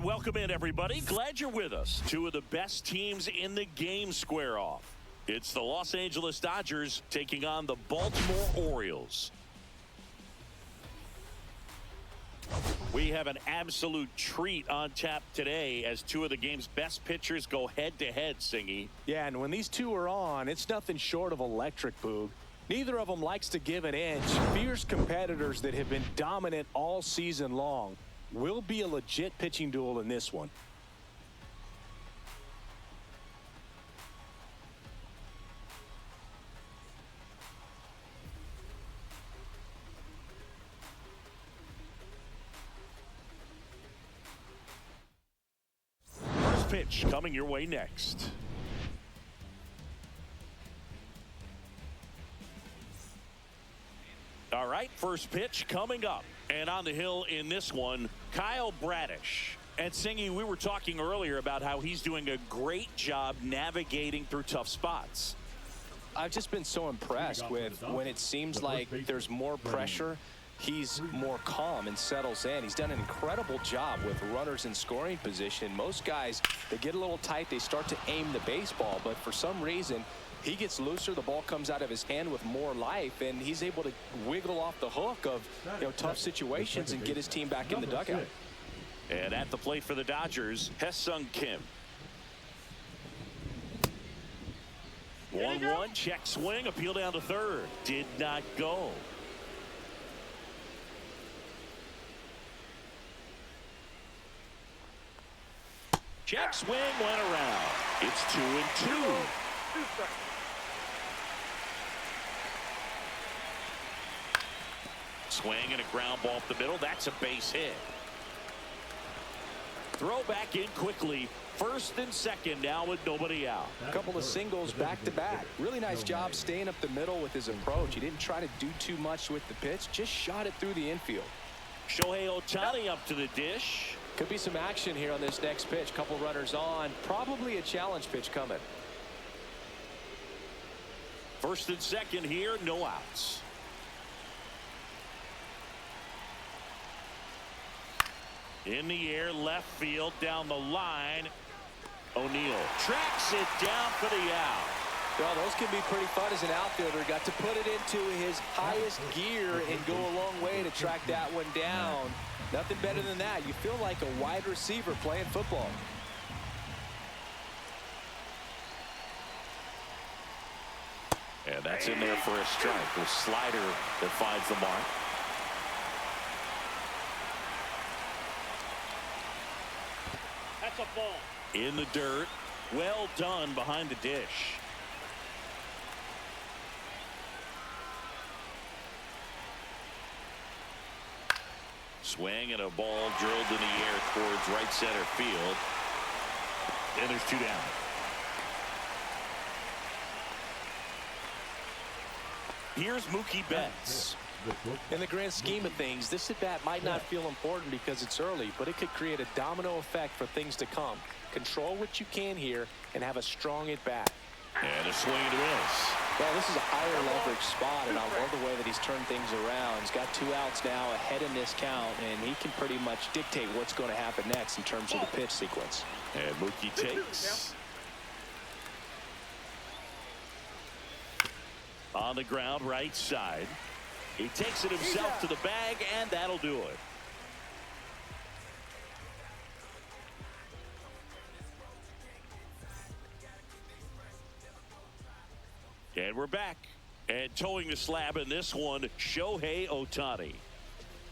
welcome in, everybody. Glad you're with us. Two of the best teams in the game square off. It's the Los Angeles Dodgers taking on the Baltimore Orioles. We have an absolute treat on tap today as two of the game's best pitchers go head-to-head, Singy. Yeah, and when these two are on, it's nothing short of electric, Boog. Neither of them likes to give an inch. Fierce competitors that have been dominant all season long. Will be a legit pitching duel in this one. First pitch coming your way next. All right, first pitch coming up. And on the hill in this one, Kyle Bradish. And Singy, we were talking earlier about how he's doing a great job navigating through tough spots. I've just been so impressed with when it seems like there's more pressure, he's more calm and settles in. He's done an incredible job with runners in scoring position. Most guys, they get a little tight, they start to aim the baseball, but for some reason, he gets looser, the ball comes out of his hand with more life, and he's able to wiggle off the hook of tough situations and get his team back in the dugout. And at the plate for the Dodgers, Hesung Kim. 1-1, check swing, appeal down to third. Did not go. Check swing went around. It's 2-2. Swing and a ground ball up the middle. That's a base hit. Throw back in quickly. First and second now with nobody out. A couple of singles back to back. Really nice job staying up the middle with his approach. He didn't try to do too much with the pitch. Just shot it through the infield. Shohei Ohtani up to the dish. Could be some action here on this next pitch. Couple runners on. Probably a challenge pitch coming. First and second here, no outs. In the air, left field, down the line. O'Neill tracks it down for the out. Well, those can be pretty fun as an outfielder. Got to put it into his highest gear and go a long way to track that one down. Nothing better than that. You feel like a wide receiver playing football. And that's in there for a strike. The slider that finds the mark. That's a ball. In the dirt. Well done behind the dish. Swing and a ball drilled in the air towards right center field. And there's two down. Here's Mookie Betts. In the grand scheme of things, this at-bat might not feel important because it's early, but it could create a domino effect for things to come. Control what you can here and have a strong at-bat. And a swing and a miss. Well, this is a higher leverage spot, and I love the way that he's turned things around. He's got 2 outs now ahead in this count, and he can pretty much dictate what's going to happen next in terms of the pitch sequence. And Mookie takes. On the ground, right side. He takes it himself to the bag, and that'll do it. And we're back. And towing the slab in this one, Shohei Ohtani.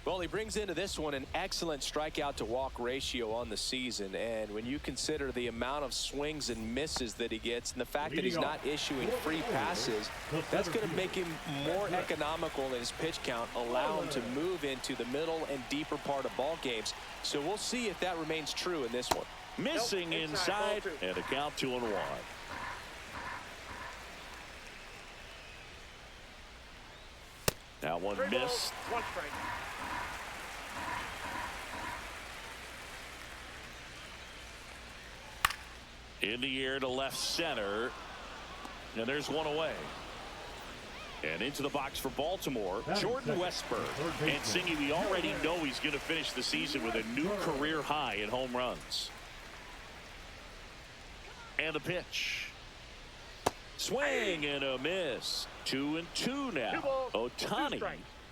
Well, he brings into this one an excellent strikeout to walk ratio on the season. And when you consider the amount of swings and misses that he gets and the fact that he's not issuing free passes, that's going to make him more economical in his pitch count, allow him to move into the middle and deeper part of ball games. So we'll see if that remains true in this one. Missing inside, and a count 2-1. That one missed. One strike. In the air to left center. And there's one away. And into the box for Baltimore, Jordan Westburg. And Singy, we already know he's going to finish the season with a new career high in home runs. And the pitch. Swing and a miss. 2-2 now. Ohtani,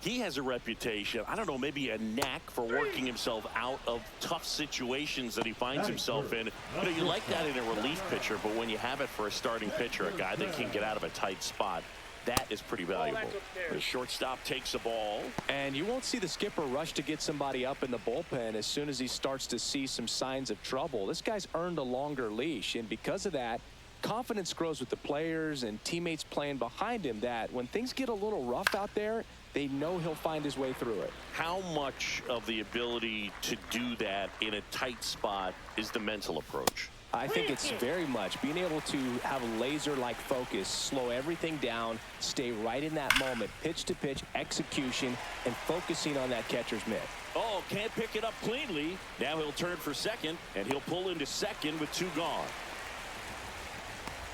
he has a reputation, I don't know, maybe a knack for working himself out of tough situations that he finds himself in. You know, you like that in a relief pitcher, but when you have it for a starting pitcher, a guy that can get out of a tight spot, that is pretty valuable. The shortstop takes the ball. And you won't see the skipper rush to get somebody up in the bullpen as soon as he starts to see some signs of trouble. This guy's earned a longer leash, and because of that, confidence grows with the players and teammates playing behind him, that when things get a little rough out there, they know he'll find his way through it. How much of the ability to do that in a tight spot is the mental approach? I think it's very much being able to have a laser-like focus, slow everything down, stay right in that moment, pitch-to-pitch execution, and focusing on that catcher's mitt. Oh, can't pick it up cleanly. Now he'll turn for second, and he'll pull into second with 2 gone.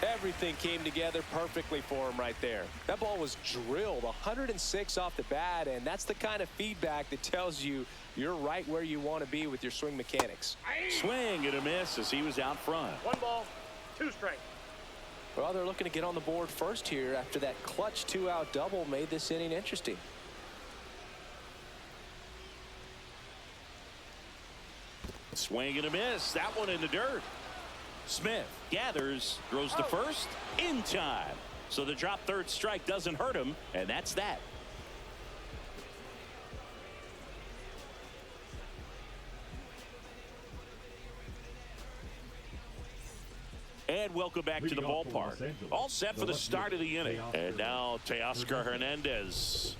Everything came together perfectly for him right there. That ball was drilled 106 off the bat, and that's the kind of feedback that tells you you're right where you want to be with your swing mechanics. Swing and a miss as he was out front. 1 ball, 2 strikes. Well, they're looking to get on the board first here after that clutch 2-out double made this inning interesting. Swing and a miss. That one in the dirt. Smith gathers, throws to first in time. So the drop third strike doesn't hurt him, and that's that. And welcome back to the ballpark. All set for the start of the inning. And now Teoscar Hernandez.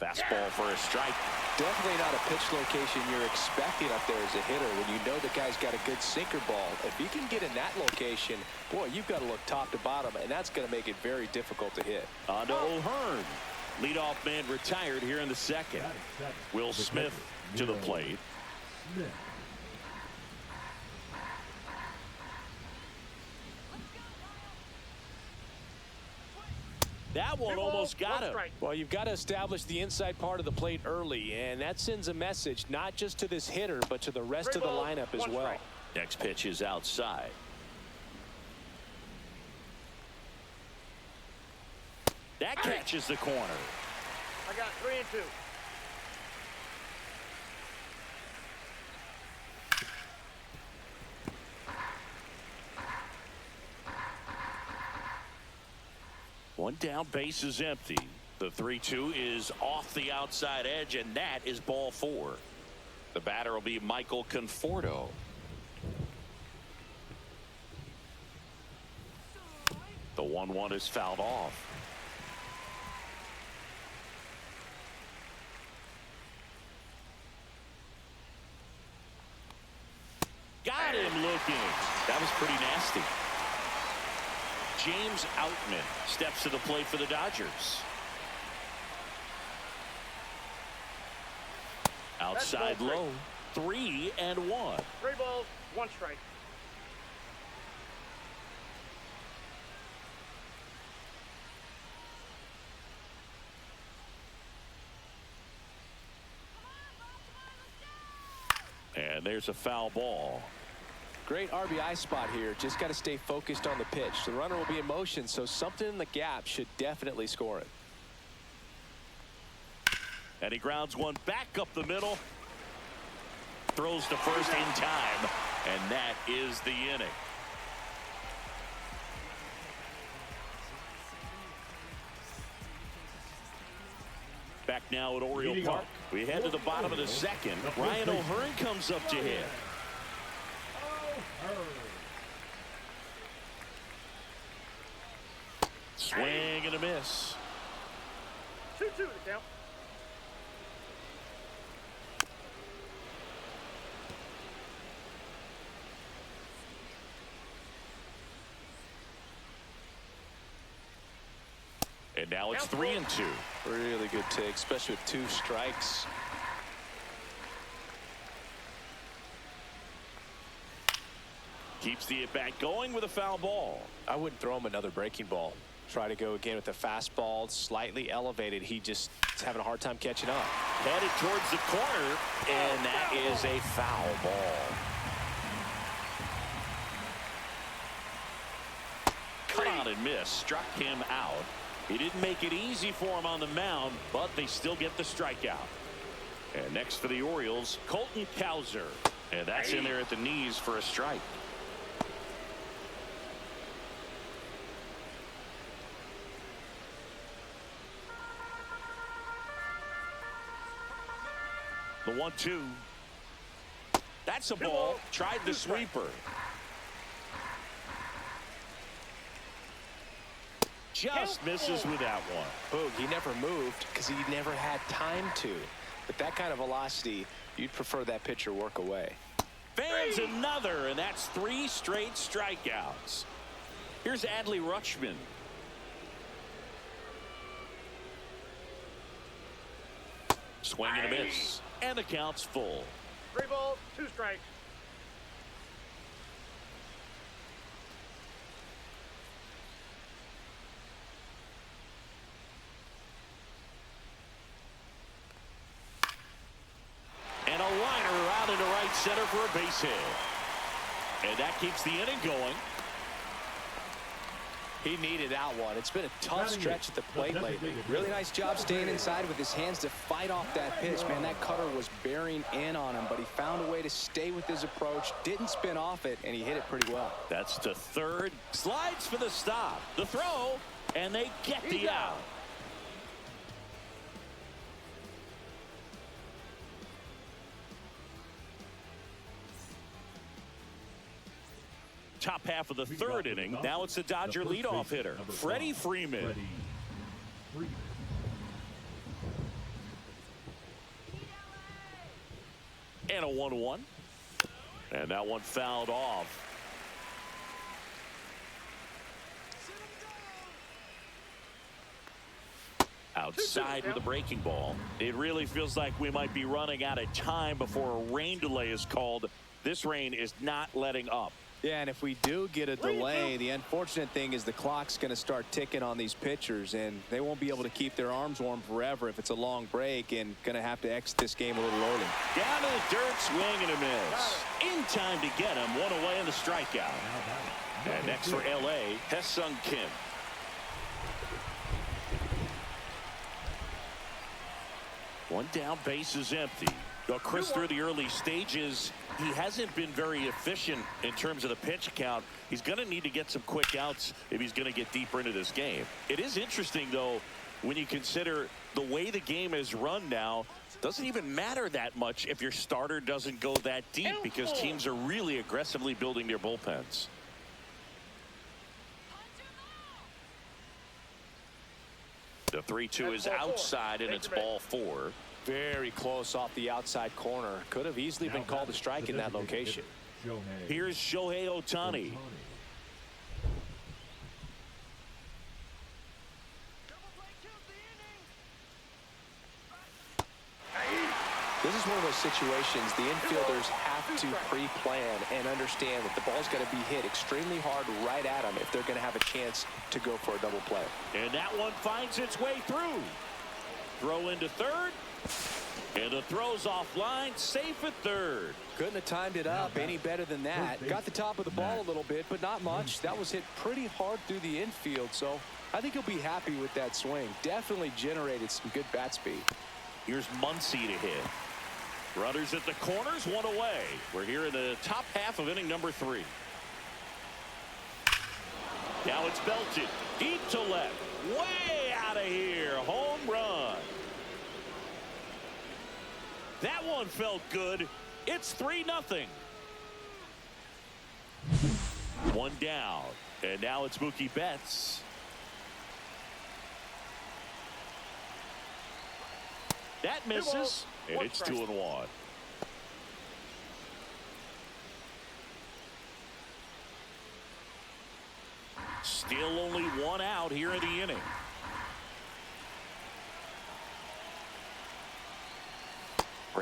Fastball for a strike. Definitely not a pitch location you're expecting up there as a hitter when you know the guy's got a good sinker ball. If you can get in that location, boy, you've got to look top to bottom, and that's going to make it very difficult to hit. On to O'Hearn. Leadoff man retired here in the second. Will Smith to the plate. That one almost got him. Well, you've got to establish the inside part of the plate early, and that sends a message not just to this hitter, but to the rest of the lineup as well. Next pitch is outside. That catches the corner. I got 3 and 2. One down, base is empty. The 3-2 is off the outside edge, and that is ball 4. The batter will be Michael Conforto. The 1-1 is fouled off. Got him looking. That was pretty nasty. James Outman steps to the plate for the Dodgers. Outside low, 3-1. 3 balls, 1 strike. And there's a foul ball. Great RBI spot here. Just got to stay focused on the pitch. The runner will be in motion, so something in the gap should definitely score it. And he grounds one back up the middle. Throws to first in time. And that is the inning. Back now at Oriole Park. We head to the bottom of the second. Ryan O'Hearn comes up to hit. Swing and a miss. 2-2 to count. And now it's 3-2. Really good take, especially with 2 strikes. Keeps the at-bat going with a foul ball. I wouldn't throw him another breaking ball. Try to go again with the fastball, slightly elevated. He just is having a hard time catching up. Headed towards the corner, and that is a foul ball. Cut on and miss. Struck him out. He didn't make it easy for him on the mound, but they still get the strikeout. And next for the Orioles, Colton Cowser. And that's in there at the knees for a strike. The 1-2. That's a ball. Tried the sweeper. Just misses with that one. Boog, he never moved because he never had time to. But that kind of velocity, you'd prefer that pitcher work away. Fans another, and that's 3 straight strikeouts. Here's Adley Rutschman. Swing and a miss. And the count's full. 3 balls, 2 strikes. And a liner out into right center for a base hit. And that keeps the inning going. He needed that one. It's been a tough stretch at the plate lately. Really nice job staying inside with his hands to fight off that pitch. Man, that cutter was bearing in on him, but he found a way to stay with his approach, didn't spin off it, and he hit it pretty well. That's to third. Slides for the stop. The throw, and they get the out. Top half of the third inning. Now it's the Dodger leadoff hitter, Freddie Freeman. And a 1-1. And that one fouled off. Outside with a breaking ball. It really feels like we might be running out of time before a rain delay is called. This rain is not letting up. Yeah, and if we do get a delay, the unfortunate thing is the clock's going to start ticking on these pitchers, and they won't be able to keep their arms warm forever if it's a long break, and going to have to exit this game a little early. Down to the dirt, swing and a miss. In time to get him, one away in the strikeout. And next for L.A., Hesung Kim. One down, base is empty. Well, Chris, through the early stages, he hasn't been very efficient in terms of the pitch count. He's going to need to get some quick outs if he's going to get deeper into this game. It is interesting, though, when you consider the way the game is run now. Doesn't even matter that much if your starter doesn't go that deep because teams are really aggressively building their bullpens. The 3-2 is outside, and it's ball 4. Very close off the outside corner. Could have easily been called a strike in that location. Here's Shohei Ohtani. This is one of those situations the infielders have to pre-plan and understand that the ball's got to be hit extremely hard right at them if they're going to have a chance to go for a double play. And that one finds its way through. Throw into third. And the throw's offline, safe at third. Couldn't have timed it up any better than that. Got the top of the ball a little bit, but not much. That was hit pretty hard through the infield, so I think he'll be happy with that swing. Definitely generated some good bat speed. Here's Muncy to hit. Runners at the corners, one away. We're here in the top half of inning number 3. Now it's belted deep to left. Way out of here. Home run. That one felt good. It's 3-0. One down. And now it's Mookie Betts. That misses. And it's 2-1. Still only one out here in the inning.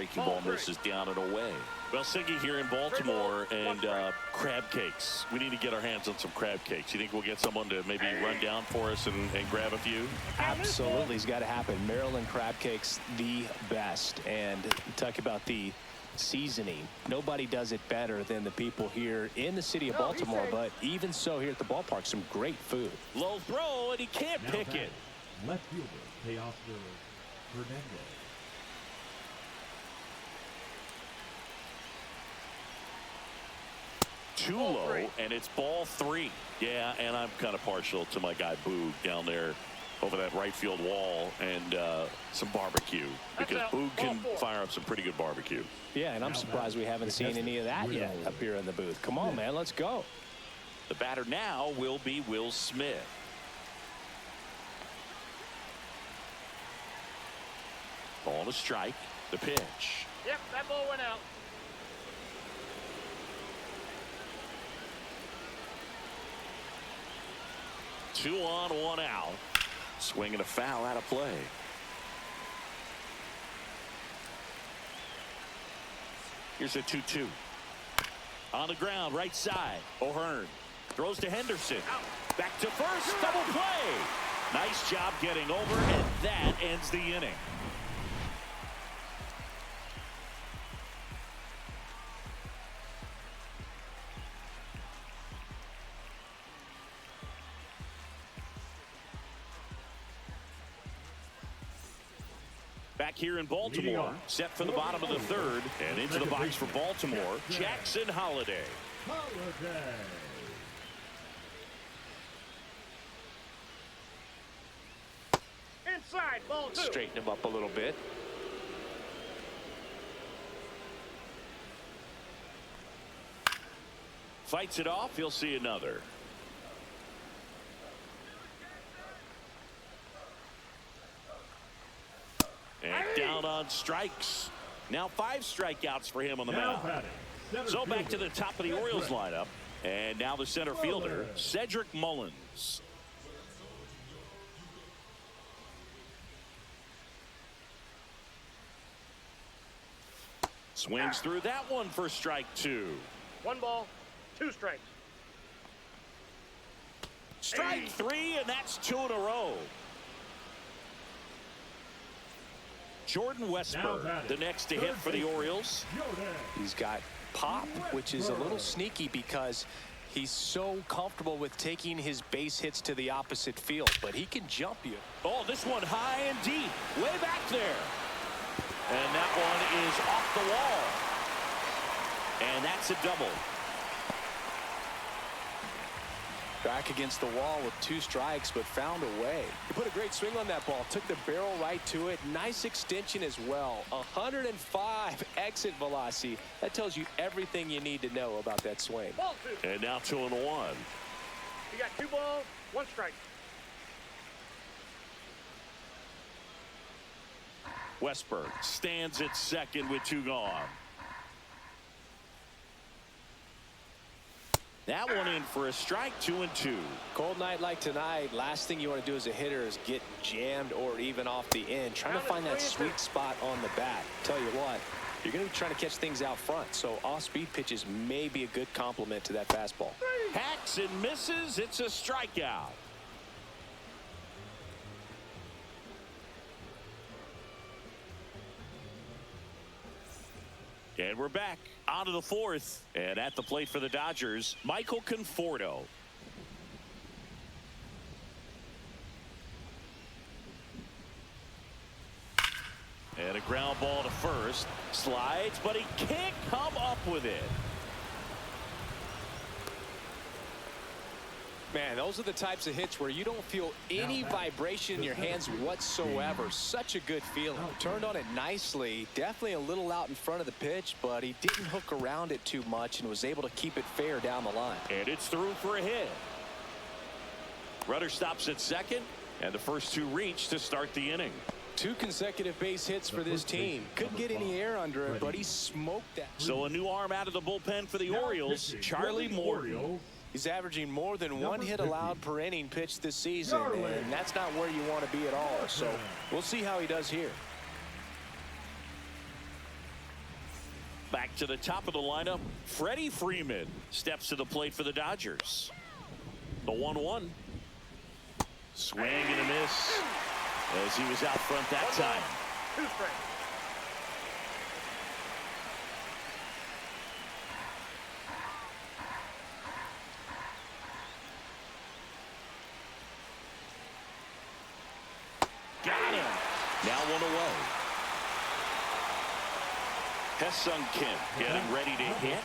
breaking ball misses down and away. Well, Siggy here in Baltimore, and crab cakes. We need to get our hands on some crab cakes. You think we'll get someone to maybe run down for us and grab a few? Absolutely, it's got to happen. Maryland crab cakes, the best. And talk about the seasoning. Nobody does it better than the people here in the city of Baltimore, but even so here at the ballpark, some great food. Low throw, and he can't pick it. Left fielder, Teoscar Hernandez. Too low, and it's ball 3. Yeah, and I'm kind of partial to my guy Boog down there over that right field wall, and some barbecue, because Boog can fire up some pretty good barbecue. Yeah, and I'm surprised we haven't seen any of that yet up here in the booth. Come on, man, let's go. The batter now will be Will Smith. Ball to strike. The pitch. Yep, that ball went out. Two on, 1 out. Swinging a foul out of play. Here's a 2-2. On the ground, right side. O'Hearn throws to Henderson. Back to first. Double play. Nice job getting over, and that ends the inning. Back here in Baltimore, set for the bottom of the 3rd, and into the box for Baltimore, Jackson Holliday. Inside, ball 2. Straighten him up a little bit. Fights it off. He'll see another. And down on strikes. Now 5 strikeouts for him on the mound. So back to the top of the Orioles lineup. And now the center fielder, Cedric Mullins. Swings through that one for strike 2. 1 ball, 2 strikes. Strike 3, and that's 2 in a row. Jordan Westberg, the next to hit for the Orioles. He's got pop, which is a little sneaky because he's so comfortable with taking his base hits to the opposite field, but he can jump you. Oh, this one high and deep, way back there. And that one is off the wall. And that's a double. Back against the wall with 2 strikes, but found a way. He put a great swing on that ball. Took the barrel right to it. Nice extension as well. 105 exit velocity. That tells you everything you need to know about that swing. Ball 2. And now 2-1. You got 2 balls, 1 strike. Westberg stands at second with 2 gone. That one in for a strike, 2-2. Cold night like tonight, last thing you want to do as a hitter is get jammed or even off the end. Trying to find that sweet spot on the bat. Tell you what, you're going to be trying to catch things out front, so off-speed pitches may be a good complement to that fastball. Hacks and misses. It's a strikeout. And we're back out of the 4th, and at the plate for the Dodgers, Michael Conforto. And a ground ball to first. Slides, but he can't come up with it. Man, those are the types of hits where you don't feel any vibration in your hands whatsoever. Such a good feeling. Turned on it nicely. Definitely a little out in front of the pitch, but he didn't hook around it too much and was able to keep it fair down the line. And it's through for a hit. Runner stops at second, and the first 2 reach to start the inning. 2 consecutive base hits for this team. Couldn't get any air under it, but he smoked that. So a new arm out of the bullpen for the Orioles, Charlie Morton. He's averaging more than 1 hit allowed per inning pitched this season, and that's not where you want to be at all. So we'll see how he does here. Back to the top of the lineup, Freddie Freeman steps to the plate for the Dodgers. The 1-1. Swing and a miss as he was out front that time. 2 strikes. Got him. Now 1 away. Hesung Kim getting ready to hit.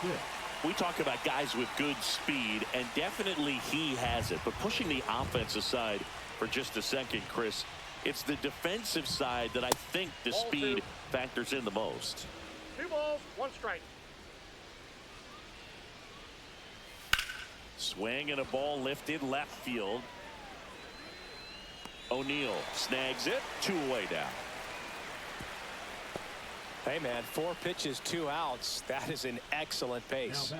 We talk about guys with good speed, and definitely he has it. But pushing the offense aside for just a second, Chris, it's the defensive side that I think the Ball speed 2. factors in the most. 2 balls, 1 strike. Swing and a ball lifted left field. O'Neill snags it. 2 away now. Hey, man, 4 pitches, 2 outs. That is an excellent pace.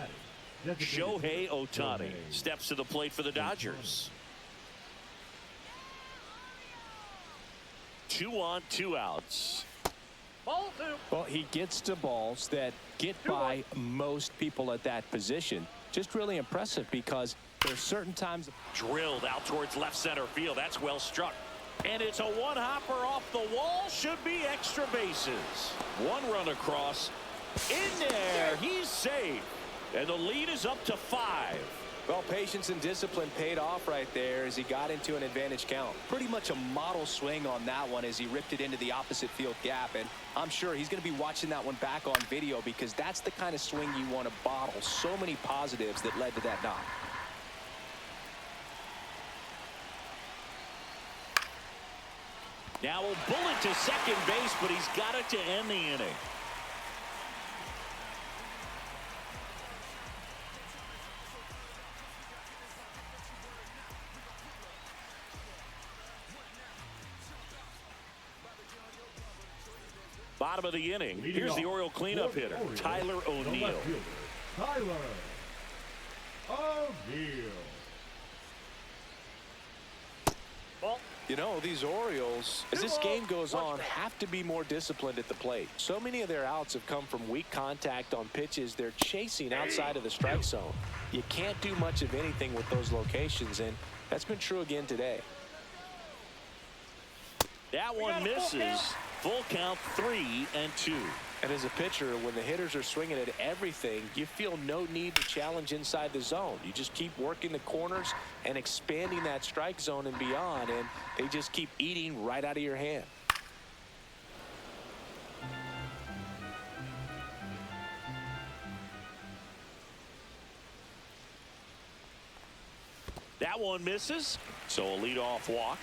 Shohei Ohtani steps to the plate for the Dodgers. 2 on, 2 outs. Ball 2. Well, he gets to balls that get by most people at that position. Just really impressive because there's certain times. Drilled out towards left center field. That's well struck. And it's a one-hopper off the wall. Should be extra bases. 1 run across. In there. He's safe. And the lead is up to 5. Well, patience and discipline paid off right there as he got into an advantage count. Pretty much a model swing on that one as he ripped it into the opposite field gap. And I'm sure he's going to be watching that one back on video because that's the kind of swing you want to bottle. So many positives that led to that knock. Now a bullet to second base, but he's got it to end the inning. Bottom of the inning. Here's the Oriole cleanup hitter, Tyler O'Neill. Tyler O'Neill. Ball. You know, these Orioles, as this game goes on, have to be more disciplined at the plate. So many of their outs have come from weak contact on pitches they're chasing outside of the strike zone. You can't do much of anything with those locations, and that's been true again today. That one misses. Full count, 3-2. And as a pitcher, when the hitters are swinging at everything, you feel no need to challenge inside the zone. You just keep working the corners and expanding that strike zone and beyond, and they just keep eating right out of your hand. That one misses. So a leadoff walk.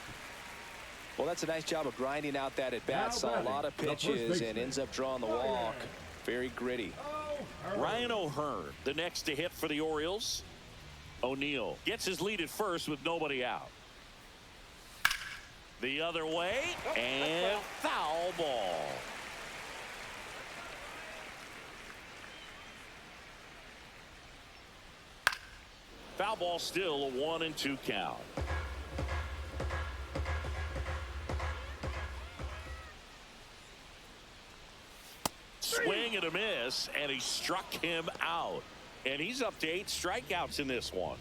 Well, that's a nice job of grinding out that at bat. Saw a lot of pitches and ends up drawing the walk. Very gritty. Ryan O'Hearn, the next to hit for the Orioles. O'Neill gets his lead at first with nobody out. The other way, and foul ball. Foul ball, still a 1-2 count. Swing and a miss, and he struck him out. And he's up to 8 strikeouts in this one.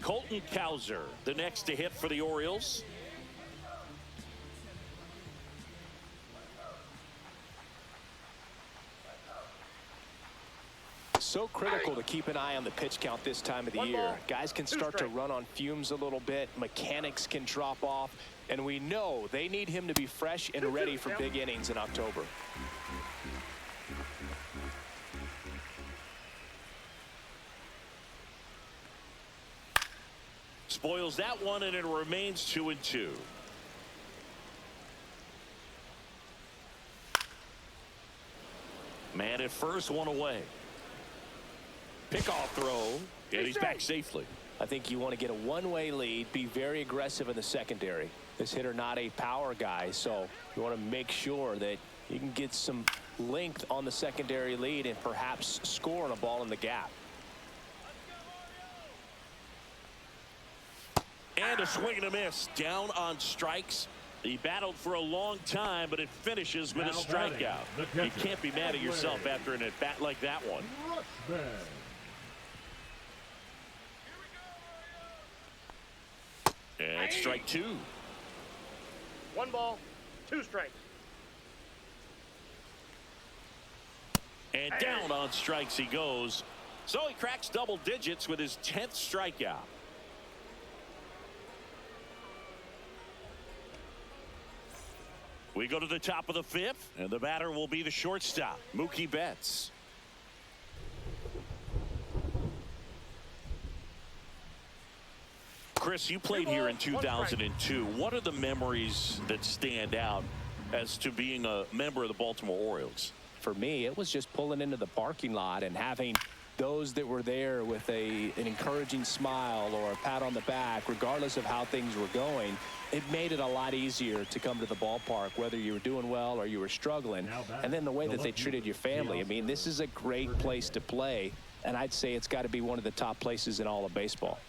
Colton Cowser, the next to hit for the Orioles. So critical to keep an eye on the pitch count this time of the year. Guys can start to run on fumes a little bit. Mechanics can drop off. And we know they need him to be fresh and ready for big innings in October. Spoils that one, and it remains 2-2. Man at first, 1 away. Pickoff throw, and he's back safely. I think you want to get a one-way lead, be very aggressive in the secondary. This hitter not a power guy, so you want to make sure that you can get some length on the secondary lead and perhaps score on a ball in the gap. And a swing and a miss. Down on strikes. He battled for a long time, but it finishes with a strikeout. You can't be mad at yourself after an at-bat like that one. And strike two. 1 ball, 2 strikes. And down on strikes he goes. So he cracks double digits with his 10th strikeout. We go to the top of the 5th, and the batter will be the shortstop, Mookie Betts. Chris, you played here in 2002. What are the memories that stand out as to being a member of the Baltimore Orioles? For me, it was just pulling into the parking lot and having those that were there with an encouraging smile or a pat on the back, regardless of how things were going. It made it a lot easier to come to the ballpark, whether you were doing well or you were struggling. And then the way that they treated your family. I mean, this is a great place to play, and I'd say it's got to be one of the top places in all of baseball.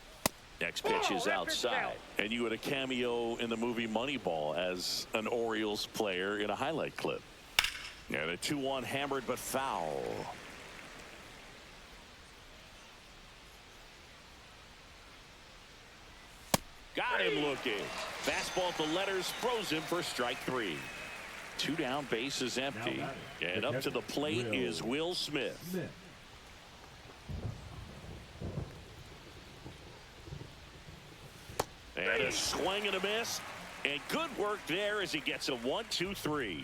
Next pitch is outside, and you had a cameo in the movie Moneyball as an Orioles player in a highlight clip. And a 2-1 hammered but foul. Got him looking. Fastball at the letters, throws him for strike 3. 2 down, base is empty. And up to the plate is Will Smith. And a swing and a miss. And good work there as he gets a 1-2-3.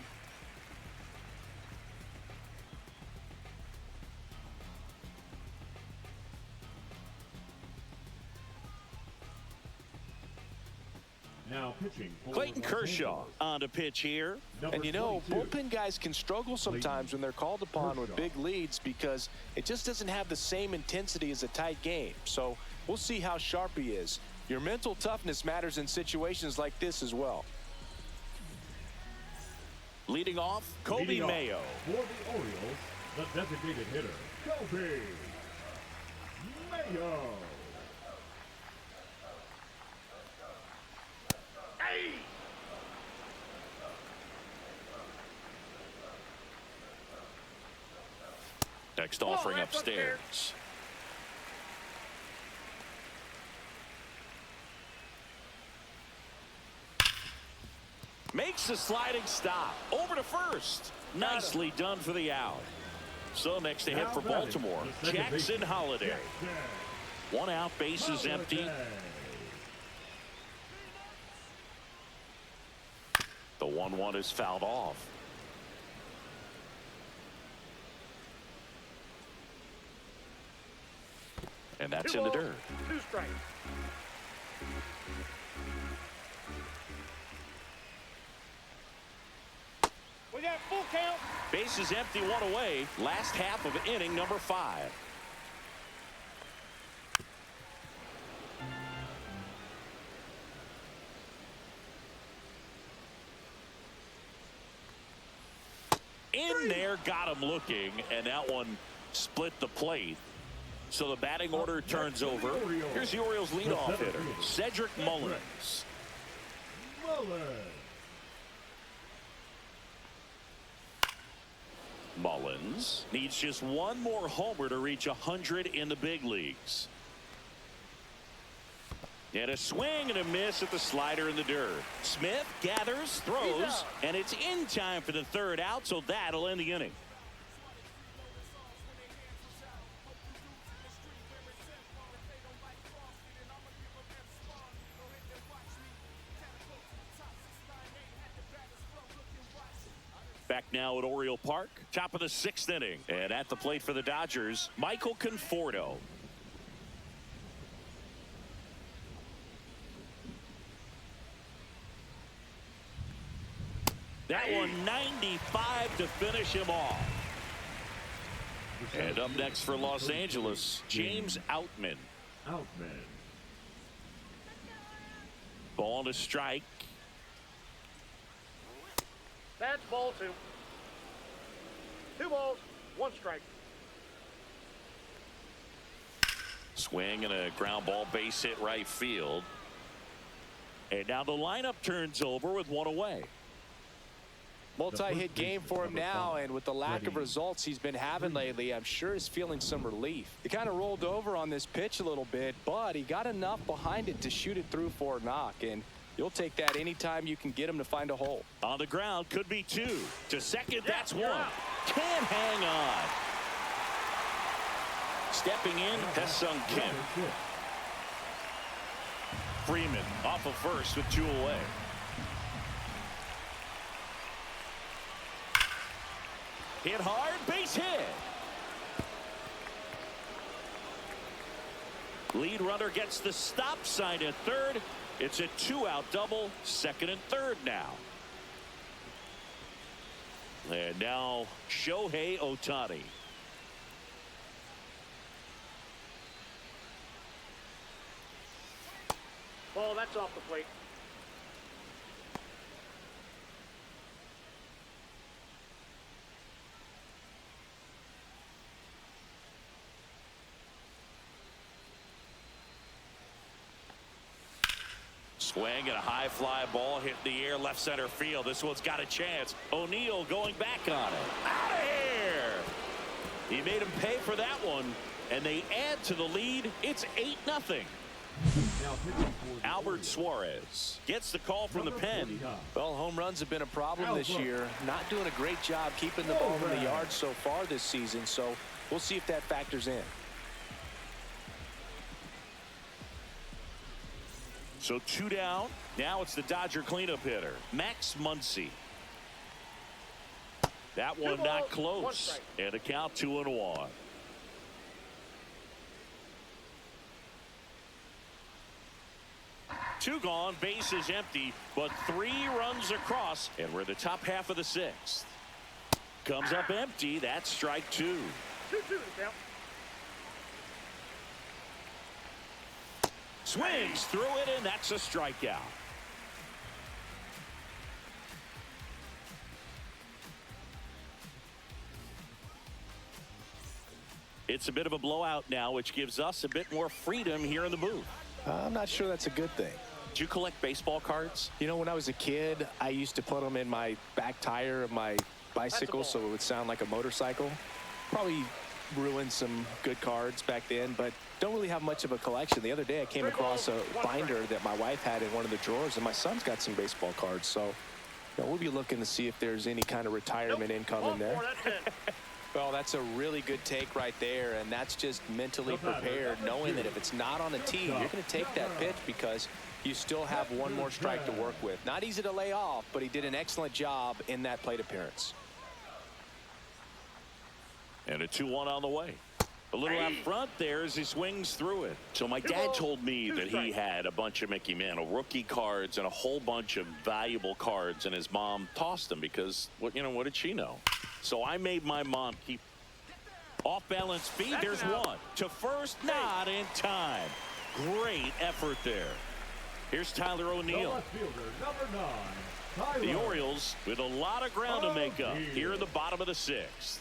Now pitching. Clayton Kershaw on to pitch here. And you know, bullpen guys can struggle sometimes when they're called upon with big leads because it just doesn't have the same intensity as a tight game. So we'll see how sharp he is. Your mental toughness matters in situations like this as well. Leading off, Kobe Mayo. For the Orioles, the designated hitter, Kobe Mayo. Next offering upstairs. Makes a sliding stop. Over to first. Nicely done for the out. So next to hit for Baltimore, Jackson Holiday. 1 out, bases empty. The 1-1 is fouled off. And that's in the dirt. 2 strikes. We got full count. Bases empty, 1 away. Last half of inning number 5. In there, got him looking, and that one split the plate. So the batting order turns over. Here's the Orioles leadoff hitter, Cedric Mullins. Mullins needs just 1 more homer to reach 100 in the big leagues. And a swing and a miss at the slider in the dirt. Smith gathers, throws, and it's in time for the 3rd out, so that'll end the inning. Back now at Oriole Park, top of the 6th inning. And at the plate for the Dodgers, Michael Conforto. That one 95 to finish him off. And up next for Los Angeles, James Outman. Ball to strike. That's ball 2. 2 balls, 1 strike. Swing and a ground ball, base hit right field. And now the lineup turns over with one away. Multi-hit game for him now, and with the lack of results he's been having lately, I'm sure he's feeling some relief. He kind of rolled over on this pitch a little bit, but he got enough behind it to shoot it through for a knock, and you'll take that anytime you can get him to find a hole. On the ground, could be two. To second, that's one. Can't hang on. Stepping in, Ha-Seong Kim. Freeman off of first with two away. Hit hard, base hit. Lead runner gets the stop sign at third. It's a two-out double, second and third now. And now Shohei Ohtani. Ball, that's off the plate. Swing and a high fly ball hit in the air left center field. This one's got a chance. O'Neill going back on it. Out of here. He made him pay for that one, and they add to the lead. It's 8-0. Albert Suarez gets the call from the pen. Well, home runs have been a problem this year. Not doing a great job keeping the ball in the yard so far this season, so we'll see if that factors in. So two down. Now it's the Dodger cleanup hitter, Max Muncy. That one not close. And a count 2-1. Two gone, base is empty, but 3 runs across, and we're in the top half of the 6th. Comes up empty. That's strike 2. 2-2 to count. Swings through it, and that's a strikeout. It's a bit of a blowout now, which gives us a bit more freedom here in the booth. I'm not sure that's a good thing. Do you collect baseball cards? You know, when I was a kid, I used to put them in my back tire of my bicycle so it would sound like a motorcycle. Probably ruined some good cards back then, but don't really have much of a collection. The other day I came across a binder that my wife had in one of the drawers, and my son's got some baseball cards, so you know, we'll be looking to see if there's any kind of retirement income in there. Well, that's a really good take right there, and that's just mentally prepared, knowing that if it's not on the tee, you're going to take that pitch because you still have one more strike to work with. Not easy to lay off, but he did an excellent job in that plate appearance. And a 2-1 on the way. A little out front there as he swings through it. So my dad told me that he had a bunch of Mickey Mantle rookie cards and a whole bunch of valuable cards, and his mom tossed them because, what did she know? So I made my mom keep off balance feet. There's one to first, not in time. Great effort there. Here's Tyler O'Neill. The Orioles with a lot of ground to make up here in the bottom of the 6th.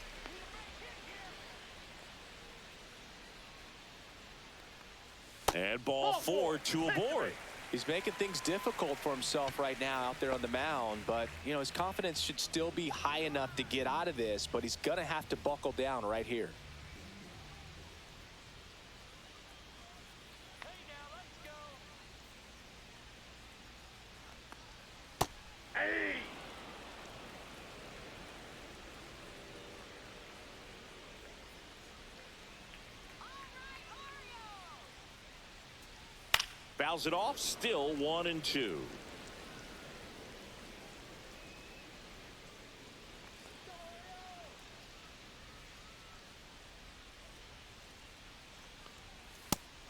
And ball 4, 2 aboard. He's making things difficult for himself right now out there on the mound, but you know, his confidence should still be high enough to get out of this, but he's gonna have to buckle down right here. Fouls it off, still 1-2.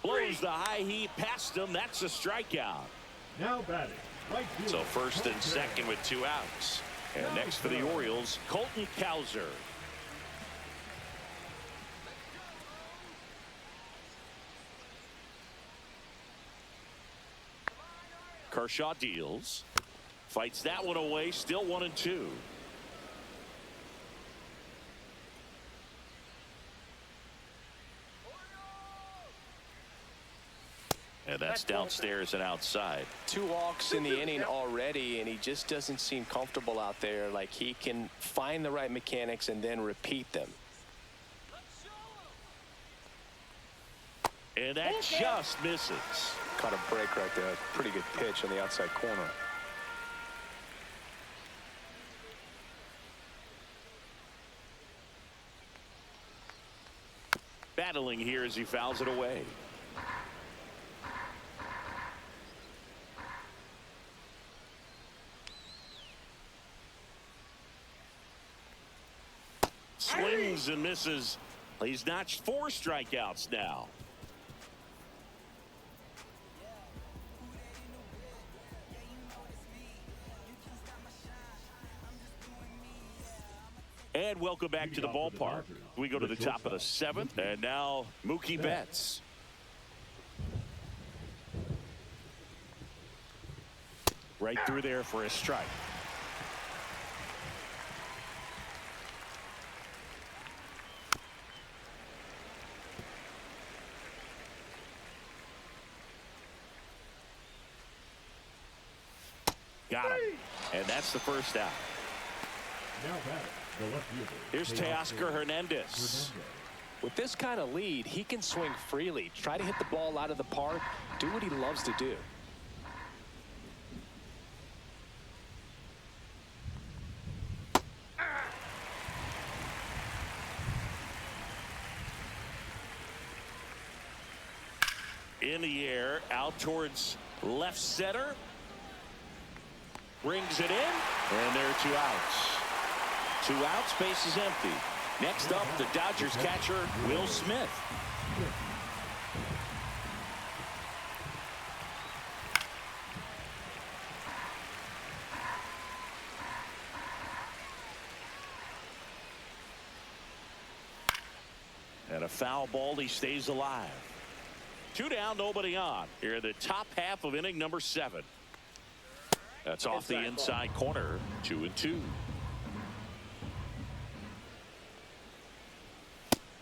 Blows the high heat past him. That's a strikeout. Now batting. Right field. So first and second with 2 outs. And next for the Orioles, Colton Cowser. Kershaw deals. Fights that one away. Still 1-2. And And that's downstairs and outside. 2 walks in the inning already, and he just doesn't seem comfortable out there. Like he can find the right mechanics and then repeat them. And that just misses. Caught a break right there. Pretty good pitch on the outside corner. Battling here as he fouls it away. Swings and misses. He's notched 4 strikeouts now. And welcome back to the ballpark. We go to the top of the 7th, and now Mookie Betts. Right through there for a strike. Got him. And that's the first out. Now batting, the left fielder. Here's Teoscar Hernandez. With this kind of lead, he can swing freely, try to hit the ball out of the park, do what he loves to do. In the air, out towards left center. Brings it in, and there are 2 outs. 2 outs, base is empty. Next up, the Dodgers catcher, Will Smith. And a foul ball, he stays alive. 2 down, nobody on. Here in the top half of inning number 7. That's off the inside corner, 2-2.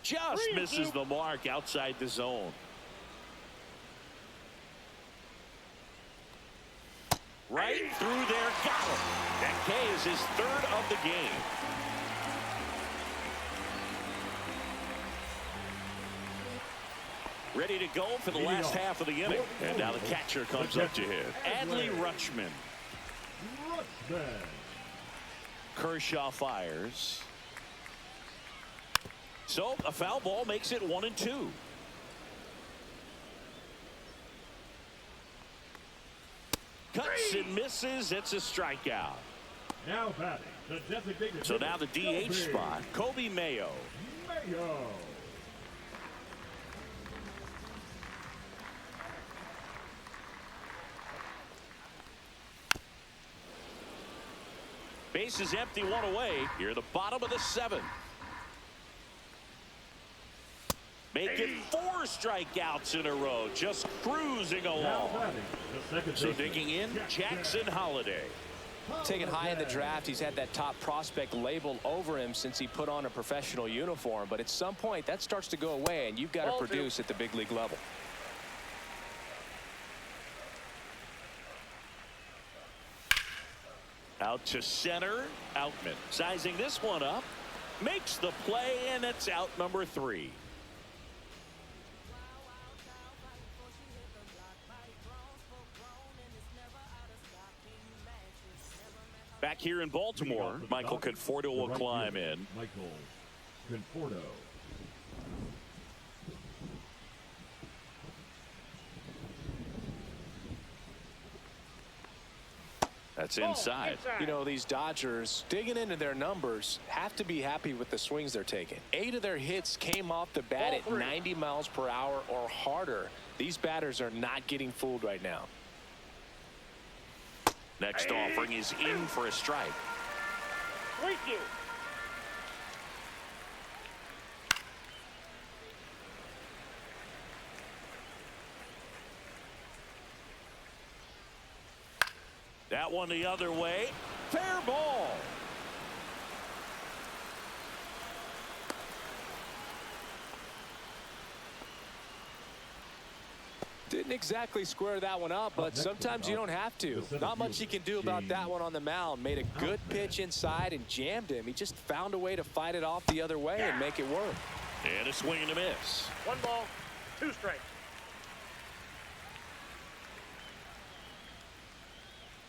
Just misses the mark outside the zone. Right through there, got him. That K is his 3rd of the game. Ready to go for the last half of the inning. And now the catcher comes up to hit. Adley Rutschman. Kershaw fires. So a foul ball makes it 1-2. Cuts and misses. It's a strikeout. Now batting, the designated. So now the DH spot, Kobe Mayo. Base is empty, 1 away. Here, the bottom of the 7th. Making 4 strikeouts in a row, just cruising along. So digging in, Jackson Holliday. Taken high in the draft, he's had that top prospect label over him since he put on a professional uniform. But at some point, that starts to go away, and you've got to produce at the big league level. Out to center, Outman. Sizing this one up, makes the play, and it's out number 3. Back here in Baltimore, Michael Conforto will climb in. Michael Conforto. That's inside. You know, these Dodgers, digging into their numbers, have to be happy with the swings they're taking. 8 of their hits came off the bat at 90 miles per hour or harder. These batters are not getting fooled right now. Next offering is in for a strike. Thank you. That one the other way. Fair ball. Didn't Didn't exactly square that one up, but sometimes you don't have to. Not much you can do about that one on the mound. Made a good pitch inside and jammed him. He just found a way to fight it off the other way and make it work. And a swing and a miss. 1 ball, 2 strikes.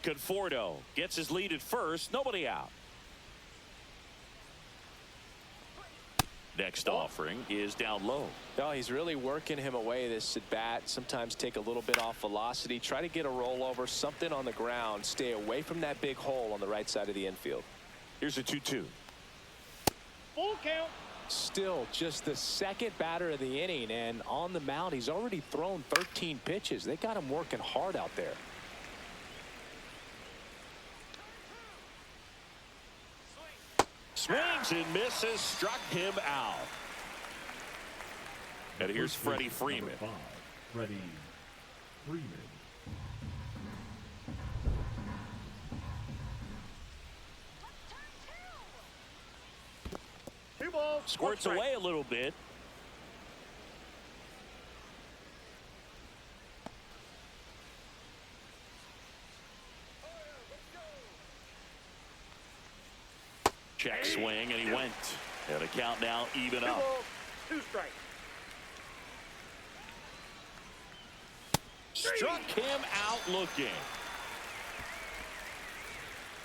Conforto gets his lead at first. Nobody out. Next offering is down low. No, he's really working him away this at bat. Sometimes take a little bit off velocity. Try to get a rollover, something on the ground. Stay away from that big hole on the right side of the infield. Here's a 2-2. Full count. Still just the second batter of the inning, and on the mound he's already thrown 13 pitches. They got him working hard out there. Swings and misses, struck him out. And here's Freddie Freeman. Freddie Freeman. Two balls. Squirts away a little bit. Check swing, and he went. And a count now even up. 2 balls, 2 strikes. Struck him out looking.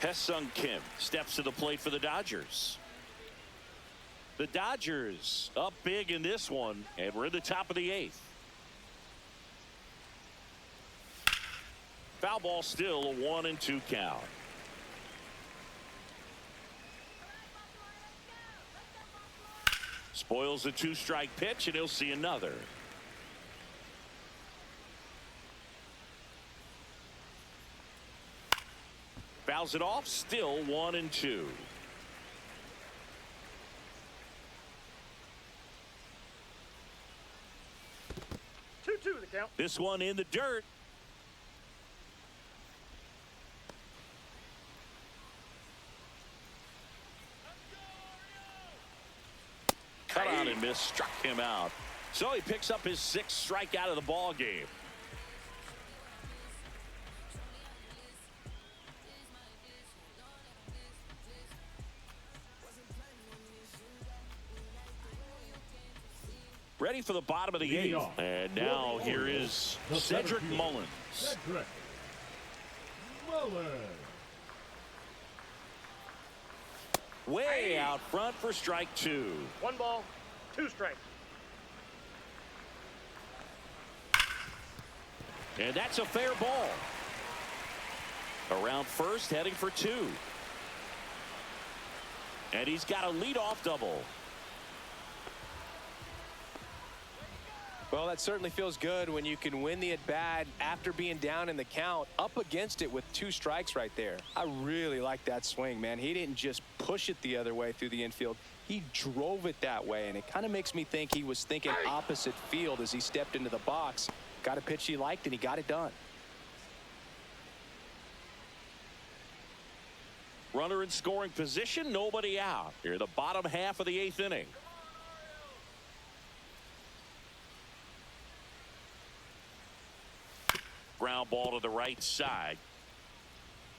Hesung Kim steps to the plate for the Dodgers. The Dodgers up big in this one, and we're in the top of the 8th. Foul ball, still a 1-2 count. Spoils a 2-strike pitch, and he'll see another. Fouls it off, still 1-2. The count. This one in the dirt. Cut out and miss, struck him out. So he picks up his 6th strikeout of the ball game. Ready for the bottom of the 8th. And now here is Cedric Mullins. Cedric Mullins. Way out front for strike 2. 1 ball, 2 strikes. And that's a fair ball. Around first, heading for 2. And he's got a leadoff double. Well, that certainly feels good when you can win the at-bat after being down in the count, up against it with 2 strikes right there. I really like that swing, man. He didn't just push it the other way through the infield. He drove it that way, and it kind of makes me think he was thinking opposite field as he stepped into the box. Got a pitch he liked, and he got it done. Runner in scoring position, nobody out. Here, the bottom half of the 8th inning. Ground ball to the right side.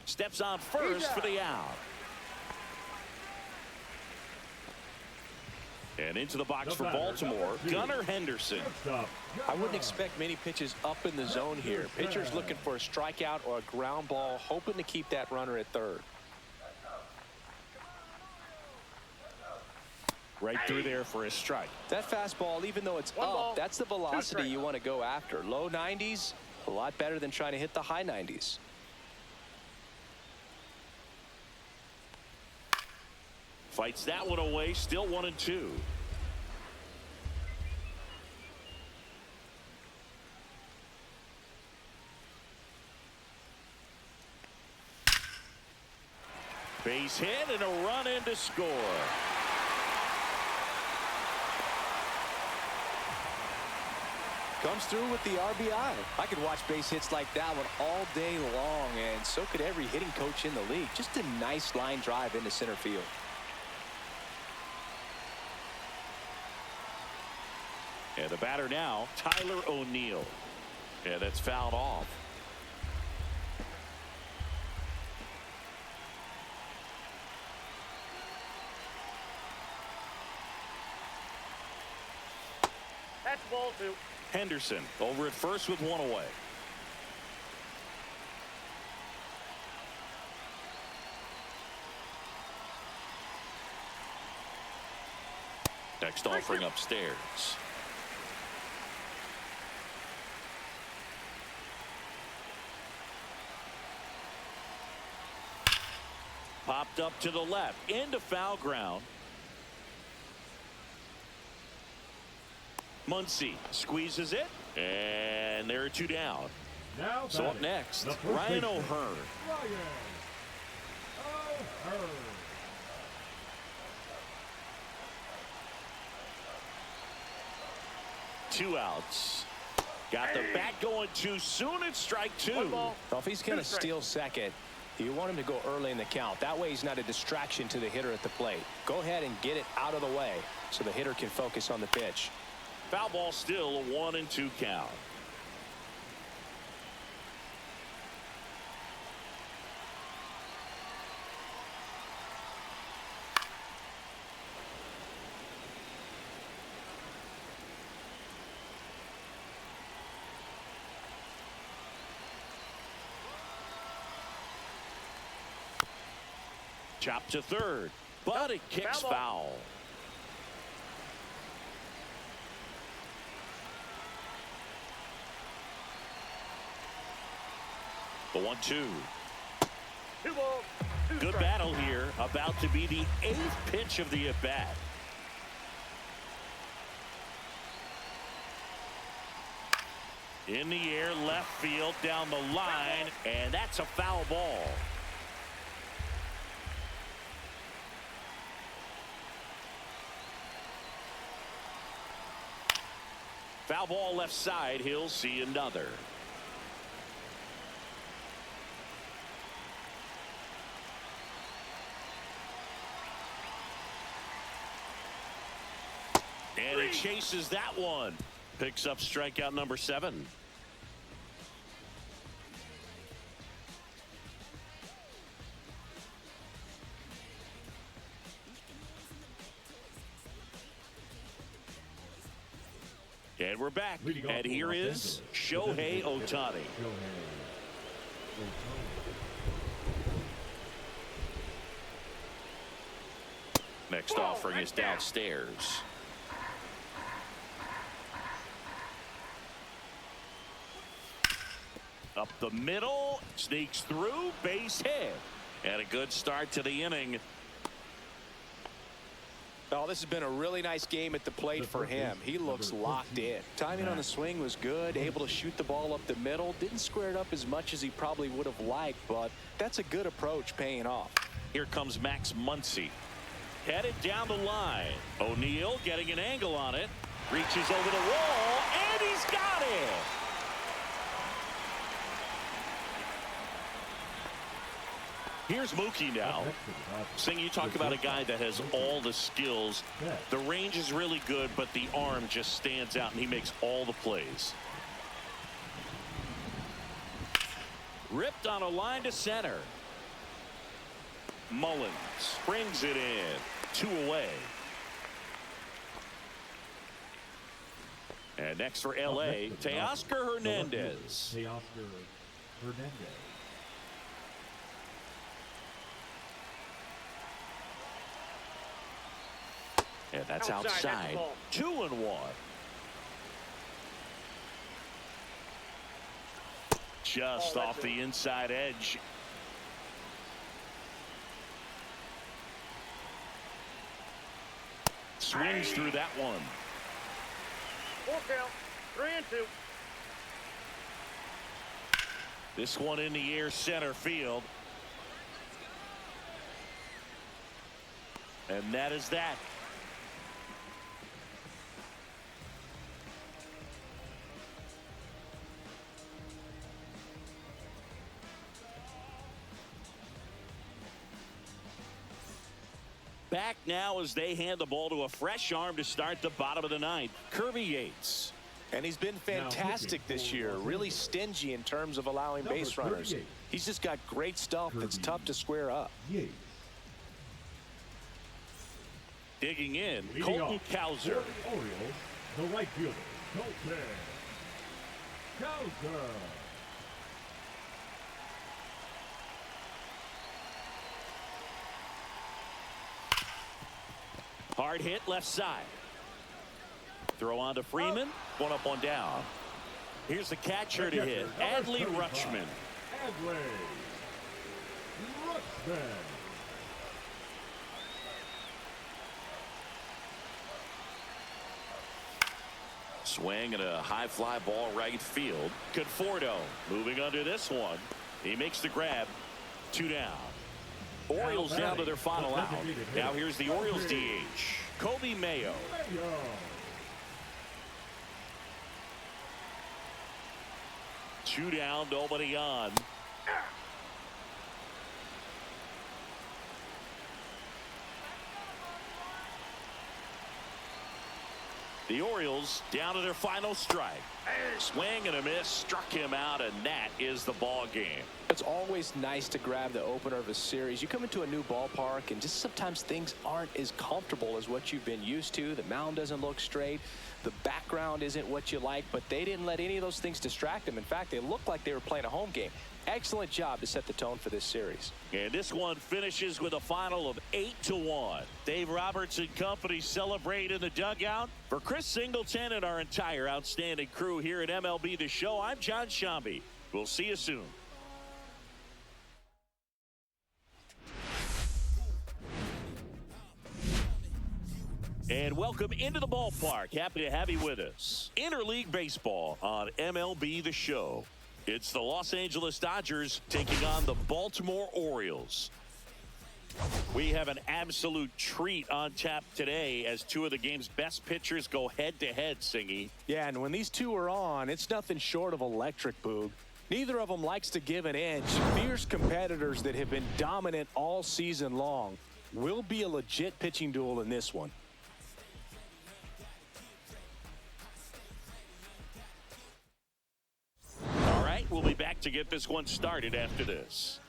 Steps on first for the out. And into the box for Baltimore, Gunnar Henderson. I wouldn't expect many pitches up in the zone here. Pitcher's looking for a strikeout or a ground ball, hoping to keep that runner at third. Right through there for a strike. That fastball, even though it's up, that's the velocity you want to go after. Low 90s, a lot better than trying to hit the high 90s. Fights that one away, still 1-2. Base hit and a run in to score. Comes through with the RBI. I could watch base hits like that one all day long, and so could every hitting coach in the league. Just a nice line drive into center field. And the batter now, Tyler O'Neill. Yeah, that's fouled off. That's ball 2. Henderson over at first with one away. Next offering upstairs. Popped up to the left into foul ground. Muncy squeezes it, and there are 2 down. Now So up next, Ryan O'Hearn. Ryan O'Hearn. 2 outs. Got the bat going too soon. It's strike 2. Well, if he's going to steal second, you want him to go early in the count. That way he's not a distraction to the hitter at the plate. Go ahead and get it out of the way so the hitter can focus on the pitch. Foul ball, still a 1-2 count. Chop to third, but it kicks foul. The 1-2. 2 balls, 2 Good strikes. battle here. About to be the 8th pitch of the at-bat. In the air, left field, down the line, and that's a foul ball. Foul ball left side. He'll see another. And he chases that one. Picks up strikeout number 7. And we're back. And here is Shohei Ohtani. Next offering is downstairs. Up the middle, sneaks through, base hit. And a good start to the inning. Oh, this has been a really nice game at the plate for him. He looks locked in. Timing on the swing was good, able to shoot the ball up the middle. Didn't square it up as much as he probably would have liked, but that's a good approach paying off. Here comes Max Muncy. Headed down the line. O'Neill getting an angle on it. Reaches over the wall, and he's got it. Here's Mookie now. Sing, you talk about a guy that has all the skills. The range is really good, but the arm just stands out, and he makes all the plays. Ripped on a line to center. Mullins brings it in. 2 away. And next for L.A., Teoscar Hernandez. Teoscar Hernandez. And that's outside. 2-1. Just off the inside edge. Swings through that one. 4 count. 3-2. This one in the air, center field. And that is that. Back now as they hand the ball to a fresh arm to start the bottom of the 9th. Kirby Yates. And he's been fantastic this year, really stingy in terms of allowing base runners. He's just got great stuff that's tough to square up. Digging in, Colton Cowser. Orioles, the right fielder, Colton Cowser. Hard hit left side. Throw on to Freeman. One up, one down. Here's the catcher to hit. Adley Rutschman. Adley Rutschman. Swing and a high fly ball right field. Conforto moving under this one. He makes the grab. 2 down. Orioles down to their final out. Now here's the Orioles DH. Kobe Mayo. 2 down, nobody on. The Orioles down to their final strike. Swing and a miss, struck him out, and that is the ball game. It's always nice to grab the opener of a series. You come into a new ballpark and just sometimes things aren't as comfortable as what you've been used to. The mound doesn't look straight. The background isn't what you like, but they didn't let any of those things distract them. In fact, they looked like they were playing a home game. Excellent job to set the tone for this series. And this one finishes with a final of 8-1. Dave Roberts and company celebrate in the dugout. For Chris Singleton and our entire outstanding crew here at MLB The Show, I'm John Shambi. We'll see you soon. And welcome into the ballpark. Happy to have you with us. Interleague baseball on MLB The Show. It's the Los Angeles Dodgers taking on the Baltimore Orioles. We have an absolute treat on tap today as 2 of the game's best pitchers go head-to-head, Singy. Yeah, and when these 2 are on, it's nothing short of electric, Boog. Neither of them likes to give an inch. Fierce competitors that have been dominant all season long. Will be a legit pitching duel in this one. We'll be back to get this one started after this.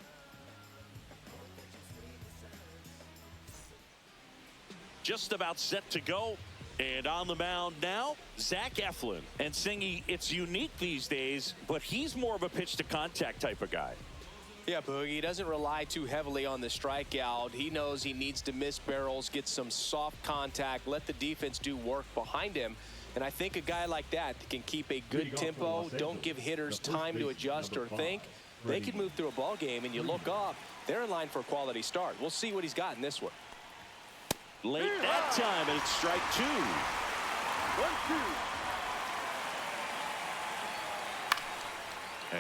Just about set to go. And on the mound now, Zach Eflin. And Singy, it's unique these days, but he's more of a pitch-to-contact type of guy. Yeah, Boogie, he doesn't rely too heavily on the strikeout. He knows he needs to miss barrels, get some soft contact, let the defense do work behind him. And I think a guy like that can keep a good tempo, don't give hitters time to adjust or think. They can move through a ball game, and you look up, they're in line for a quality start. We'll see what he's got in this one. Late that time, and it's strike 2. 1-2.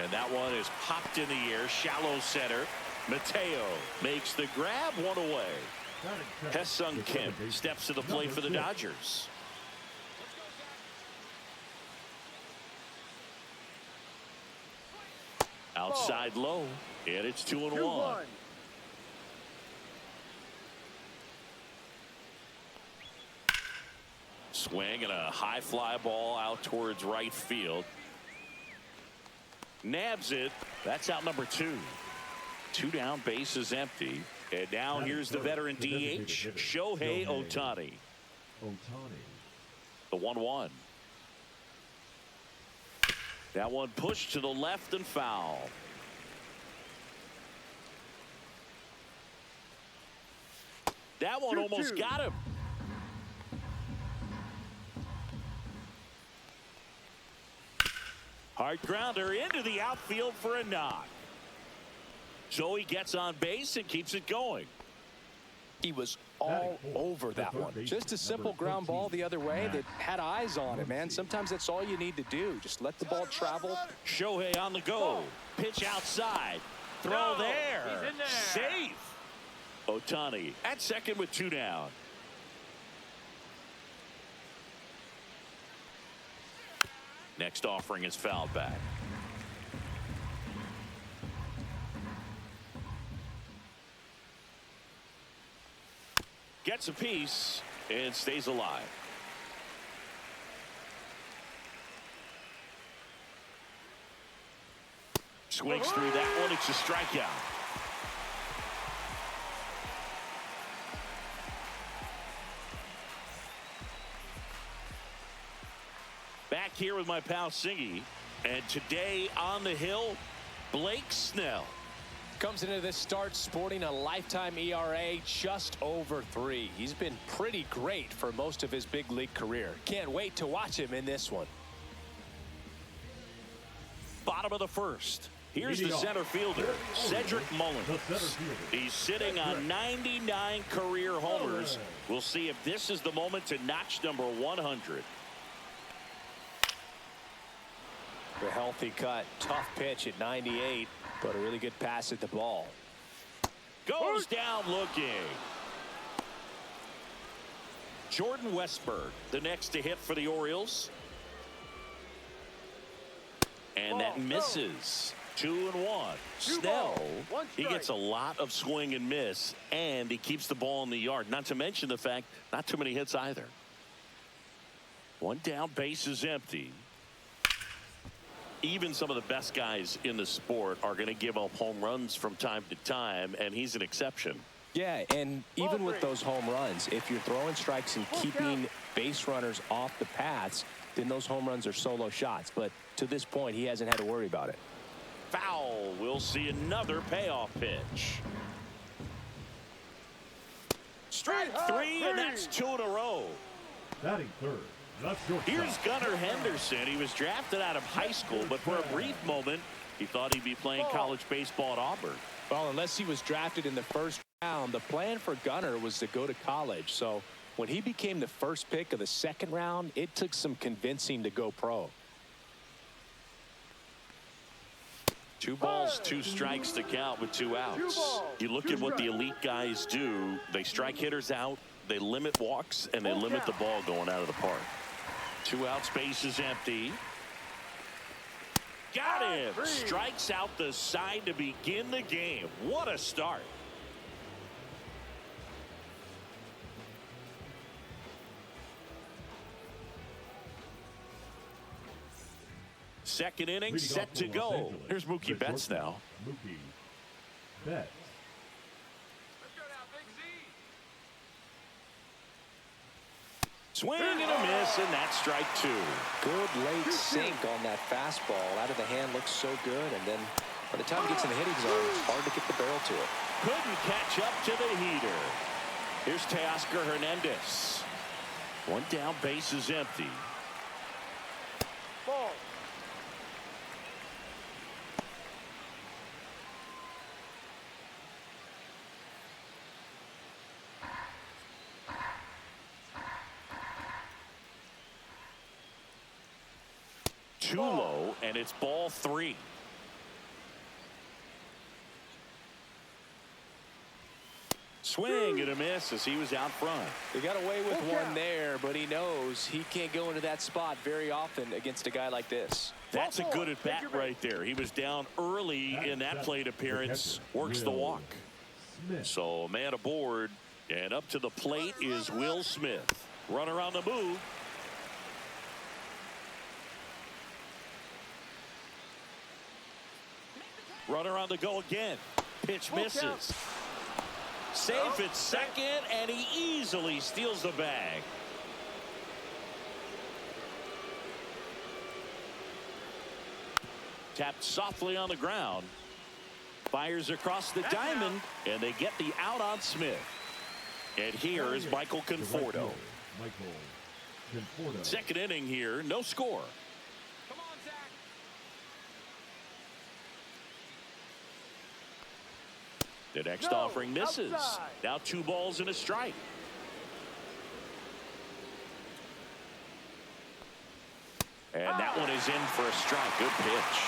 And that one is popped in the air, shallow center. Mateo makes the grab, 1 away. Hesung Kim steps to the plate for the Dodgers. Outside low, and it's 2-1. Swing and a high fly ball out towards right field. Nabs it. That's out number 2. 2 down, base is empty. And now here's the veteran DH, Shohei Ohtani. The 1-1. That one pushed to the left and foul. That one almost got him. Hard grounder into the outfield for a knock. So he gets on base and keeps it going. He was all over that one. Just a simple ground ball the other way that had eyes on it, man. Sometimes that's all you need to do. Just let the ball travel. Shohei on the go. Pitch outside. Throw there. He's in there. Safe. Ohtani at second with 2 down. Next offering is fouled back. Gets a piece and stays alive. Swings through that one. It's a strikeout. Back here with my pal Singy. And today on the hill, Blake Snell. Comes into this start sporting a lifetime ERA just over 3. He's been pretty great for most of his big league career. Can't wait to watch him in this one. Bottom of the first. Here's the center fielder, Cedric Mullins. He's sitting on 99 career homers. We'll see if this is the moment to notch number 100. A healthy cut, tough pitch at 98, but a really good pass at the ball. Goes down looking. Jordan Westburg, the next to hit for the Orioles. And that misses. 2-1. Snell, he gets a lot of swing and miss, and he keeps the ball in the yard. Not to mention the fact, not too many hits either. One down, base is empty. Even some of the best guys in the sport are going to give up home runs from time to time, and he's an exception. Yeah, and even with those home runs, if you're throwing strikes and keeping base runners off the paths, then those home runs are solo shots. But to this point, he hasn't had to worry about it. Foul. We'll see another payoff pitch. Strike 3, and that's 2 in a row. Batting third. Here's Gunnar Henderson. He was drafted out of high school, but for a brief moment, he thought he'd be playing college baseball at Auburn. Well, unless he was drafted in the first round, the plan for Gunnar was to go to college. So when he became the first pick of the second round, it took some convincing to go pro. 2 balls, 2 strikes to count with 2 outs. You look at what the elite guys do. They strike hitters out, they limit walks, and they limit the ball going out of the park. 2 outs, base is empty. Got him. Strikes out the side to begin the game. What a start. Second inning set to go. Here's Mookie Betts now. Mookie Betts. Swing and a miss, and that's strike 2. Good late sink on that fastball. Out of the hand looks so good, and then by the time it gets in the hitting zone, it's hard to get the barrel to it. Couldn't catch up to the heater. Here's Teoscar Hernandez. 1 down, base is empty. Ball. Too low, and it's ball 3. Swing and a miss as he was out front. He got away with one there, but he knows he can't go into that spot very often against a guy like this. That's a good at bat right there. He was down early in that plate appearance. Works the walk. So a man aboard, and up to the plate is Will Smith. Runner on the move. Runner on the go again. Pitch misses. Safe at second, and he easily steals the bag. Tapped softly on the ground. Fires across the diamond, and they get the out on Smith. And here is Michael Conforto. Second inning here, no score. The next offering misses. Now 2 balls and a strike. And that one is in for a strike. Good pitch.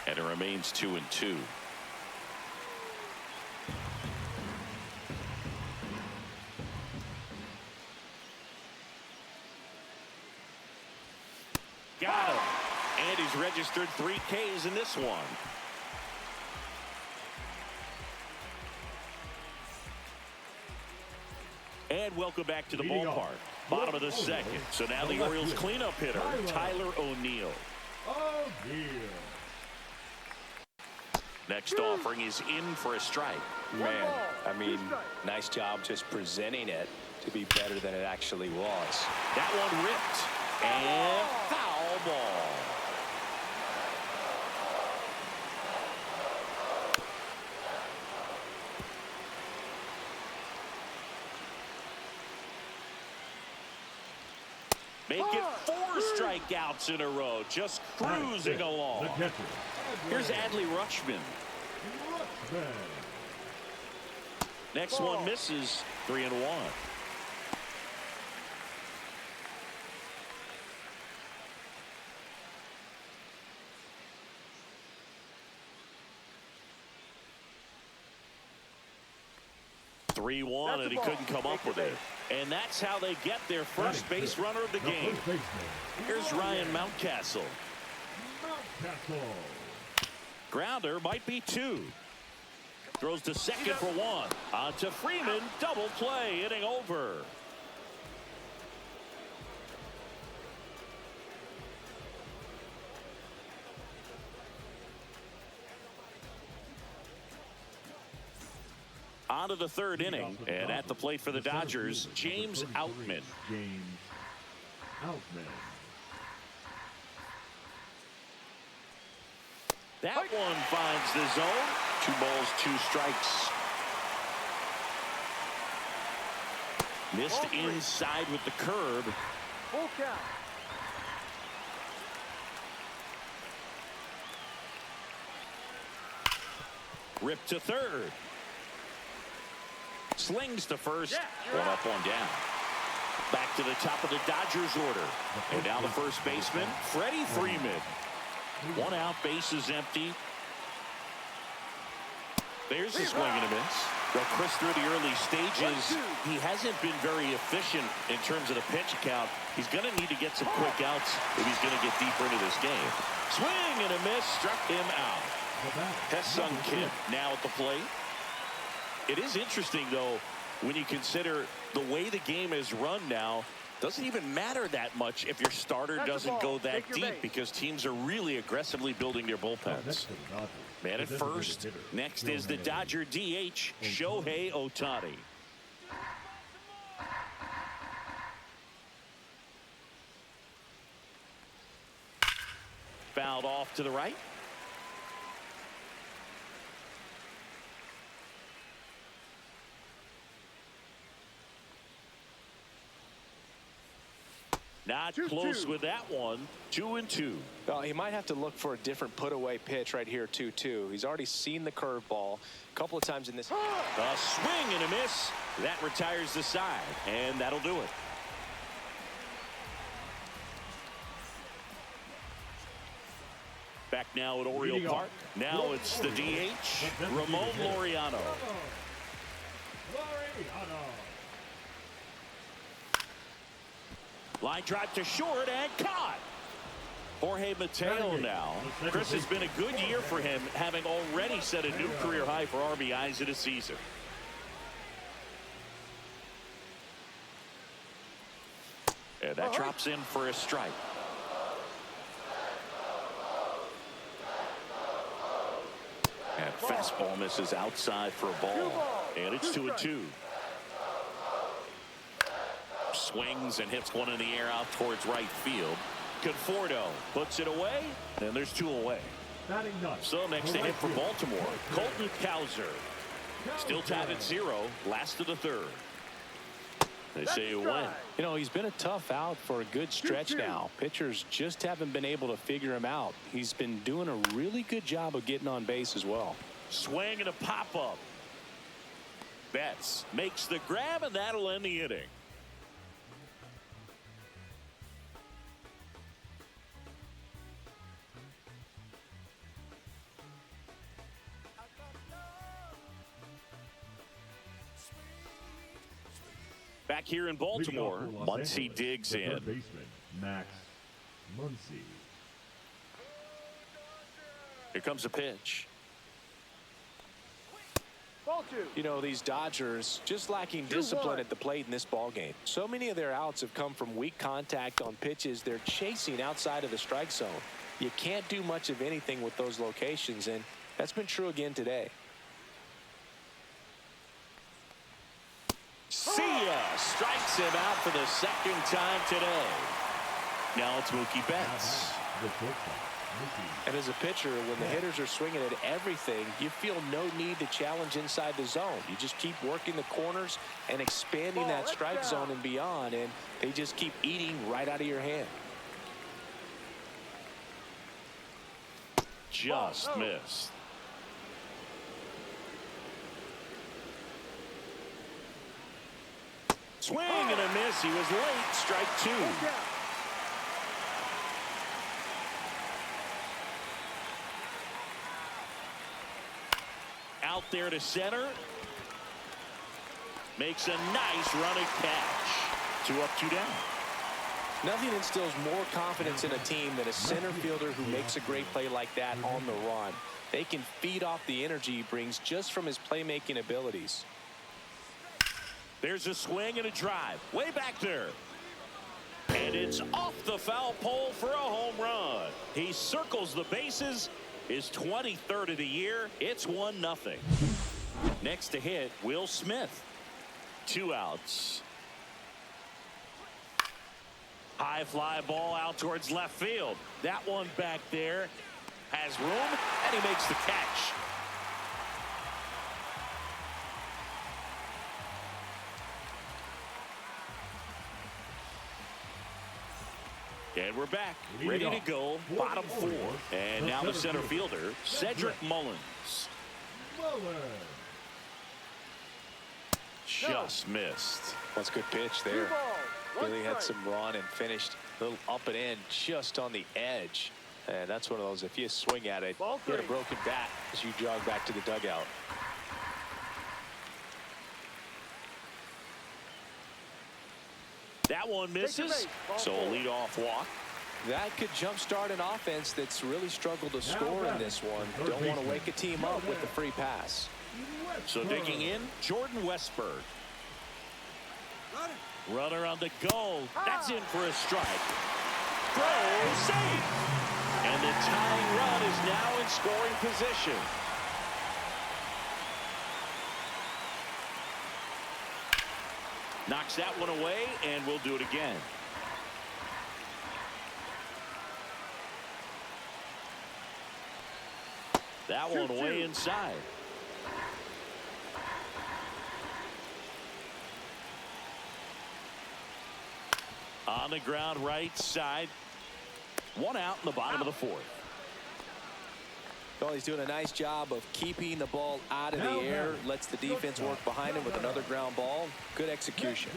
And it remains 2-2. Got him. And he's registered 3 Ks in this one. And welcome back to the ballpark. Bottom of the second. So now the Orioles cleanup hitter, Tyler O'Neill. Next offering is in for a strike. Man, I mean, nice job just presenting it to be better than it actually was. That one ripped. And foul ball. Make it 4 strikeouts in a row, just cruising along. Here's Adley Rutschman. Next one misses, 3-1. And he couldn't come up with it. And that's how they get their first base runner of the game. Here's Ryan Mountcastle. Grounder might be 2. Throws to second for 1. On to Freeman. Double play. Inning over. On to the 3rd inning, and at the plate for the Dodgers, James Outman. That one finds the zone. 2 balls, 2 strikes. Missed inside with the curve. Full count. Ripped to 3rd. Slings to first. One up, one down. Back to the top of the Dodgers order. And now the first baseman, Freddie Freeman. 1 out, bases empty. There's a swing and a miss. Well, Chris, through the early stages, he hasn't been very efficient in terms of the pitch count. He's going to need to get some quick outs if he's going to get deeper into this game. Swing and a miss, struck him out. Hesung Kim now at the plate. It is interesting, though, when you consider the way the game is run now. Doesn't even matter that much if your starter doesn't go that deep, because teams are really aggressively building their bullpens. Man at first. Next is the Dodger DH, Shohei Ohtani. Fouled off to the right. Not close with that one. 2-2. Well, he might have to look for a different put-away pitch right here, 2-2. He's already seen the curveball a couple of times in this. A swing and a miss. That retires the side, and that'll do it. Back now at Oriole Park. Now it's the DH, Ramon Laureano. Line drive to short and caught. Jorge Mateo now. Chris, has been a good year for him, having already set a new career high for RBIs in a season. And that drops in for a strike. And fastball misses outside for a ball. And it's 2-2. Swings and hits one in the air out towards right field. Conforto puts it away, and there's 2 away. So next to hit for Baltimore, Colton Cowser. Still tied at 0, last of the 3rd. They say away. You know, he's been a tough out for a good stretch now. Pitchers just haven't been able to figure him out. He's been doing a really good job of getting on base as well. Swing and a pop-up. Betts makes the grab, and that'll end the inning. Back here in Baltimore, Muncy digs in. Here comes a pitch. Ball 2. You know, these Dodgers just lacking discipline at the plate in this ball game. So many of their outs have come from weak contact on pitches they're chasing outside of the strike zone. You can't do much of anything with those locations, and that's been true again today. See ya! Strikes him out for the second time today. Now it's Mookie Betts. The shortstop, Mookie. And as a pitcher, when the hitters are swinging at everything, you feel no need to challenge inside the zone. You just keep working the corners and expanding that strike zone and beyond, and they just keep eating right out of your hand. Just missed. Swing and a miss. He was late. Strike 2. Out there to center. Makes a nice running catch. 2 up, 2 down. Nothing instills more confidence in a team than a center fielder who makes a great play like that on the run. They can feed off the energy he brings just from his playmaking abilities. There's a swing and a drive. Way back there. And it's off the foul pole for a home run. He circles the bases. His 23rd of the year. It's 1-0. Next to hit, Will Smith. 2 outs. High fly ball out towards left field. That one back there has room, and he makes the catch. And we're back, ready to go, bottom 4. And now the center fielder, Cedric Mullins. Just missed. That's a good pitch there. Really had some run and finished a little up and in just on the edge. And that's one of those, if you swing at it, you get a broken bat as you jog back to the dugout. That one misses, so a leadoff walk. That could jumpstart an offense that's really struggled to score in this one. Don't want to wake a team up with the free pass. So digging in, Jordan Westberg. Runner on the go. That's in for a strike. Throw, safe. And the tying run is now in scoring position. Knocks that one away, and we'll do it again. That one way inside. On the ground right side. 1 out in the bottom of the 4th. Well, he's doing a nice job of keeping the ball out of the air. Lets the defense work behind him with another ground ball. Good execution.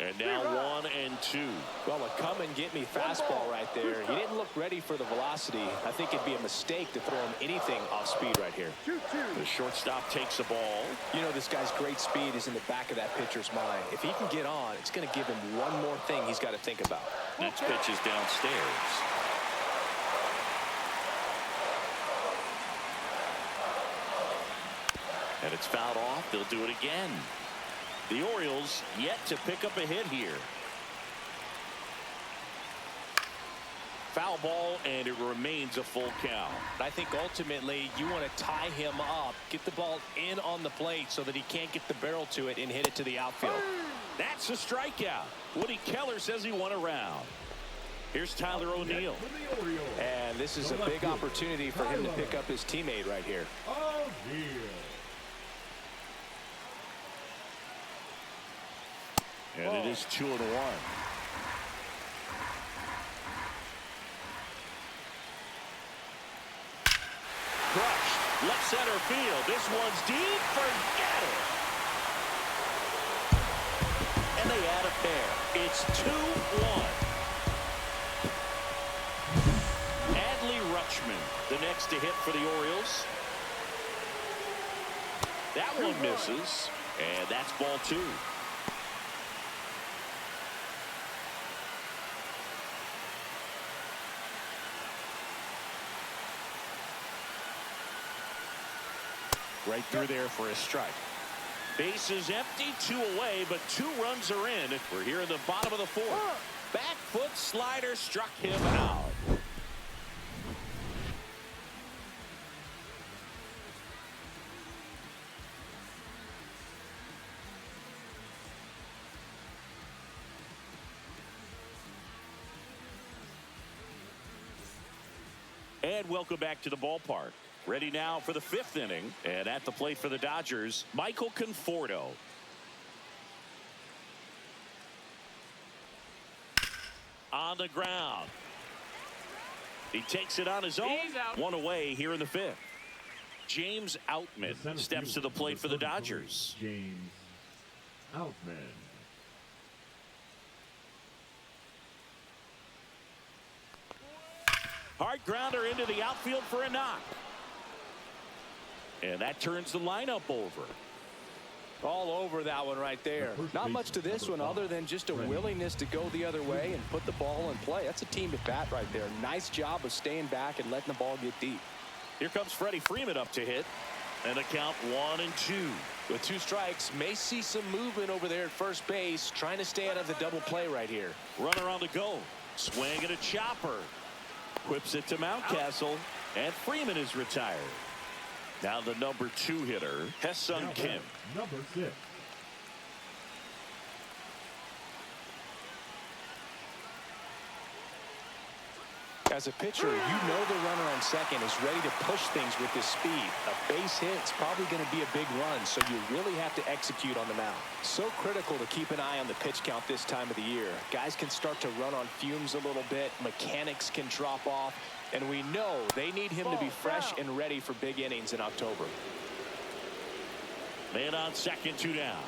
And now 1 and 2. Well, a come and get me fastball right there. He didn't look ready for the velocity. I think it'd be a mistake to throw him anything off speed right here. The shortstop takes the ball. You know, this guy's great speed is in the back of that pitcher's mind. If he can get on, it's going to give him one more thing he's got to think about. Next pitch is downstairs. And it's fouled off. They'll do it again. The Orioles yet to pick up a hit here. Foul ball, and it remains a full count. I think ultimately you want to tie him up, get the ball in on the plate so that he can't get the barrel to it and hit it to the outfield. That's a strikeout. Woody Keller says he won a round. Here's Tyler O'Neill. And this is a big opportunity for him to pick up his teammate right here. And it is 2-1. Crushed. Left center field. This one's deep. Forget it. And they add a pair. It's 2-1. Adley Rutschman, the next to hit for the Orioles. That one misses. And that's ball 2. Right through there for a strike. Bases empty, 2 away, but 2 runs are in. We're here in the bottom of the 4th. Back foot slider struck him out. And welcome back to the ballpark. Ready now for the 5th inning. And at the plate for the Dodgers, Michael Conforto. On the ground. He takes it on his own. 1 away here in the 5th. James Outman steps to the plate for the Dodgers. James Outman. Hard grounder into the outfield for a knock. And that turns the lineup over. All over that one right there. Not much to this one other than just a willingness to go the other way and put the ball in play. That's a team at bat right there. Nice job of staying back and letting the ball get deep. Here comes Freddie Freeman up to hit. And a count 1-2. With 2 strikes, may see some movement over there at first base, trying to stay out of the double play right here. Runner on the go. Swing and a chopper. Whips it to Mountcastle. And Freeman is retired. Now the number 2 hitter, Hesung Kim. Number 6. As a pitcher, you know the runner on second is ready to push things with his speed. A base hit is probably going to be a big run, so you really have to execute on the mound. So critical to keep an eye on the pitch count this time of the year. Guys can start to run on fumes a little bit. Mechanics can drop off. And we know they need him to be fresh and ready for big innings in October. Man on second, 2 down.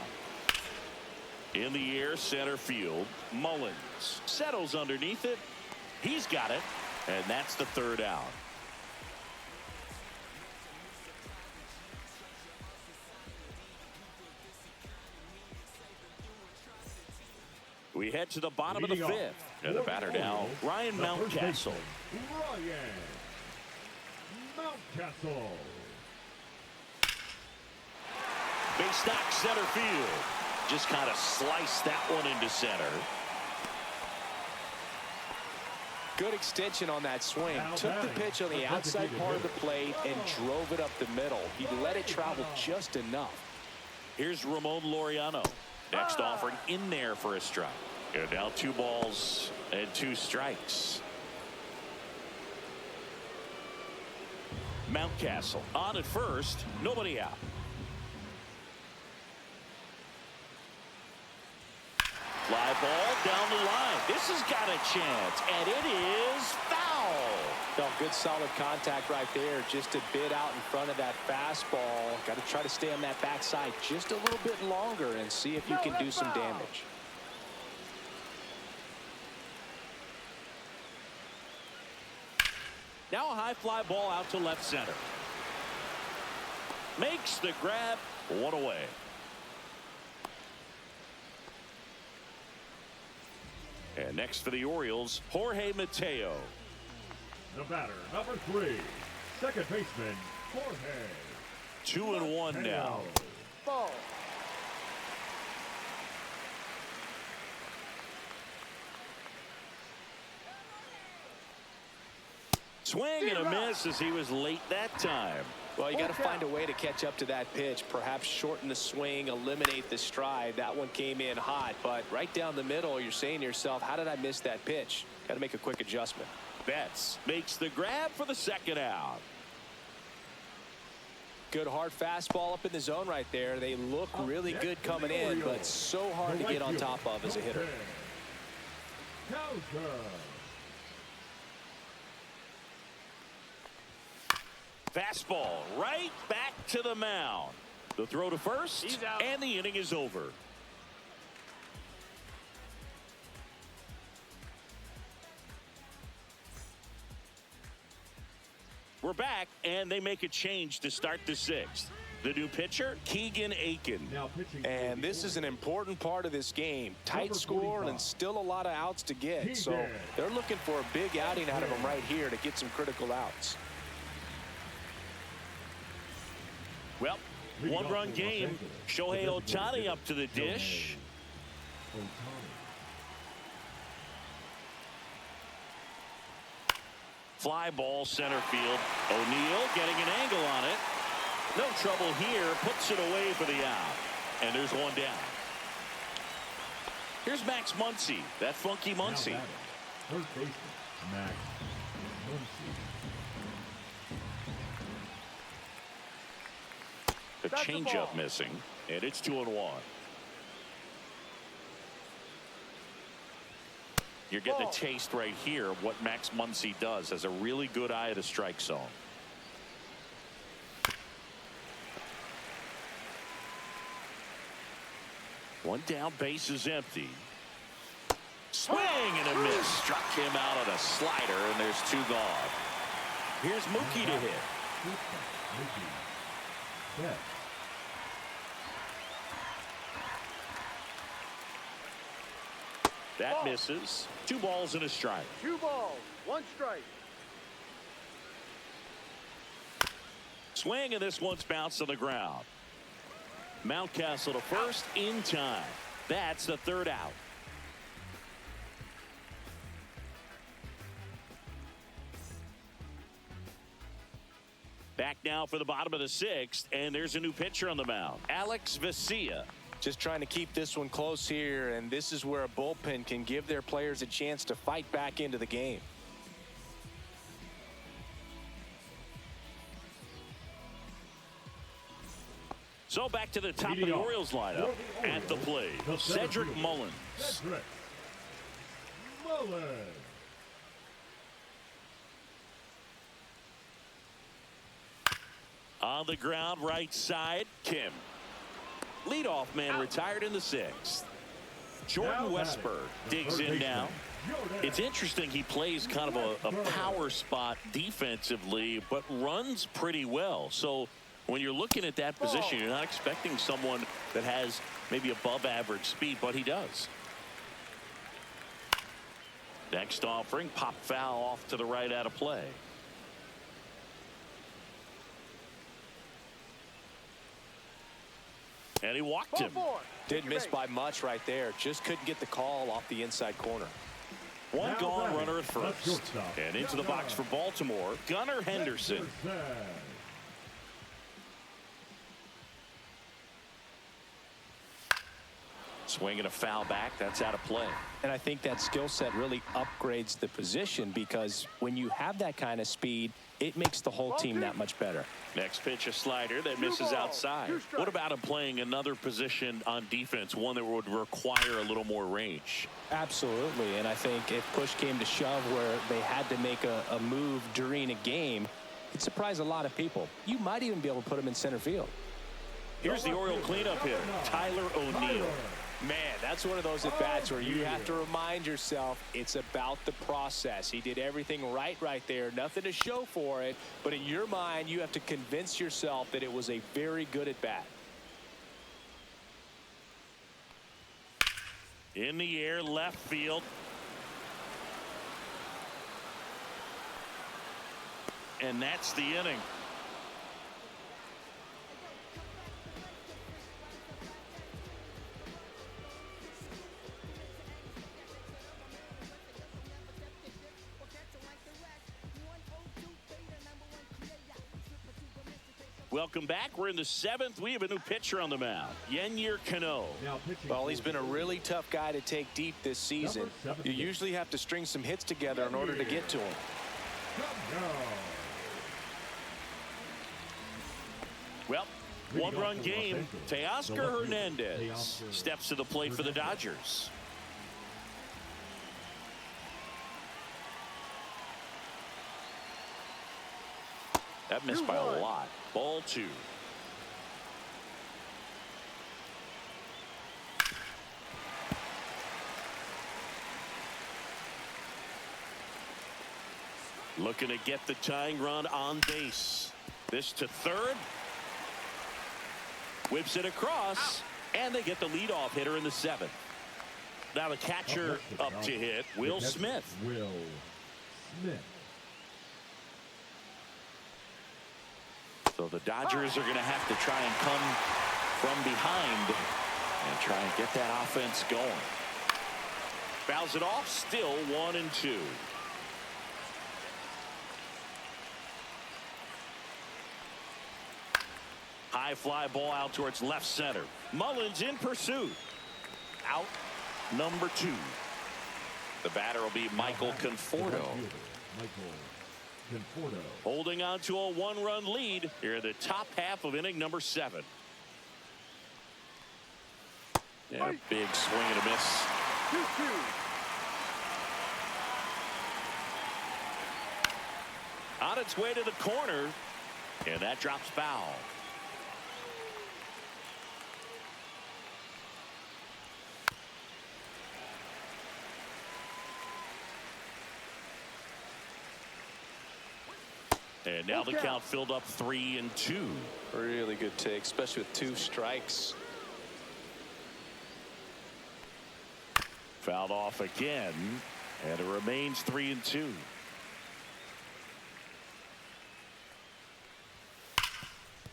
In the air, center field. Mullins settles underneath it. He's got it. And that's the 3rd out. We head to the bottom of the 5th. And the batter now, Ryan Mountcastle. Ryan Mountcastle. Base knock center field. Just kind of sliced that one into center. Good extension on that swing. Took the pitch on the outside part of the plate and drove it up the middle. He let it travel just enough. Here's Ramon Laureano. Next offering in there for a strike. And now 2 balls and 2 strikes. Mountcastle on at first. Nobody out. Fly ball down the line. This has got a chance, and it is foul. No, good solid contact right there. Just a bit out in front of that fastball. Got to try to stay on that backside just a little bit longer and see if you can do some damage. Now a high fly ball out to left center. Makes the grab. 1 away. And next for the Orioles, Jorge Mateo. The batter, number 3, second baseman, Jorge. 2-1 now. Ball. Swing and a miss as he was late that time. Well, you got to find a way to catch up to that pitch. Perhaps shorten the swing, eliminate the stride. That one came in hot, but right down the middle, you're saying to yourself, how did I miss that pitch? Got to make a quick adjustment. Betts makes the grab for the 2nd out. Good hard fastball up in the zone right there. They look really good coming in, but so hard to get on top of as a hitter. Fastball right back to the mound. The throw to first, and the inning is over. We're back, and they make a change to start the 6th. The new pitcher, Keegan Aiken. And this is an important part of this game. Tight score and still a lot of outs to get. So they're looking for a big outing out of him right here to get some critical outs. Well, one-run game. Shohei Ohtani up to the dish. Fly ball center field. O'Neill getting an angle on it. No trouble here. Puts it away for the out. And there's one down. Here's Max Muncy. That funky Muncy. First baseman, Max Muncy. The changeup missing. And it's 2-1. You're getting a taste right here of what Max Muncy does. Has a really good eye at the strike zone. One down, base is empty. Swing and a miss. Struck him out on a slider, and there's 2 gone. Here's Mookie to hit. Yeah. That misses. 2 balls and a strike. 2 balls, 1 strike. Swing, and this one's bounced on the ground. Mountcastle to first in time. That's the 3rd out. Back now for the bottom of the 6th, and there's a new pitcher on the mound, Alex Vesia. Just trying to keep this one close here, and this is where a bullpen can give their players a chance to fight back into the game. So back to the top of the Orioles lineup. At the plate, Cedric Mullins. Cedric Mullins. On the ground, right side, Kim. Leadoff man retired in the 6th. Jordan Westberg digs in now. It's interesting, he plays kind of a power spot defensively, but runs pretty well. So when you're looking at that position, you're not expecting someone that has maybe above average speed, but he does. Next offering, pop foul off to the right out of play. And he walked him. Didn't miss by much right there. Just couldn't get the call off the inside corner. One gone, runner at first. And into the box for Baltimore, Gunnar Henderson. Swinging a foul back. That's out of play. And I think that skill set really upgrades the position, because when you have that kind of speed, it makes the whole team that much better. Next pitch, a slider that misses outside. What about him playing another position on defense, one that would require a little more range? Absolutely. And I think if push came to shove where they had to make a move during a game, it'd surprise a lot of people. You might even be able to put him in center field. Here's the Oriole cleanup hitter, Tyler O'Neill. Man, that's one of those at-bats where you have to remind yourself it's about the process. He did everything right there. Nothing to show for it. But in your mind, you have to convince yourself that it was a very good at-bat. In the air, left field. And that's the inning. Welcome back. We're in the 7th. We have a new pitcher on the mound, Yennier Cano. Well, he's been a really tough guy to take deep this season. You usually have to string some hits together in order to get to him. Well, one-run game. Teoscar Hernandez steps to the plate for the Dodgers. That missed by a lot. Ball 2. Looking to get the tying run on base. This to third. Whips it across. And they get the leadoff hitter in the 7th. Now the catcher up to hit, Will Smith. Will Smith. So the Dodgers are going to have to try and come from behind and try and get that offense going. Fouls it off, still 1-2. High fly ball out towards left center. Mullins in pursuit. Out number 2. The batter will be Michael Conforto. Holding on to a 1-run lead here in the top half of inning number 7. Yeah, big swing and a miss. 2-2. On its way to the corner, and that drops foul. And now the count filled up 3-2. Really good take, especially with 2 strikes. Fouled off again, and it remains 3-2.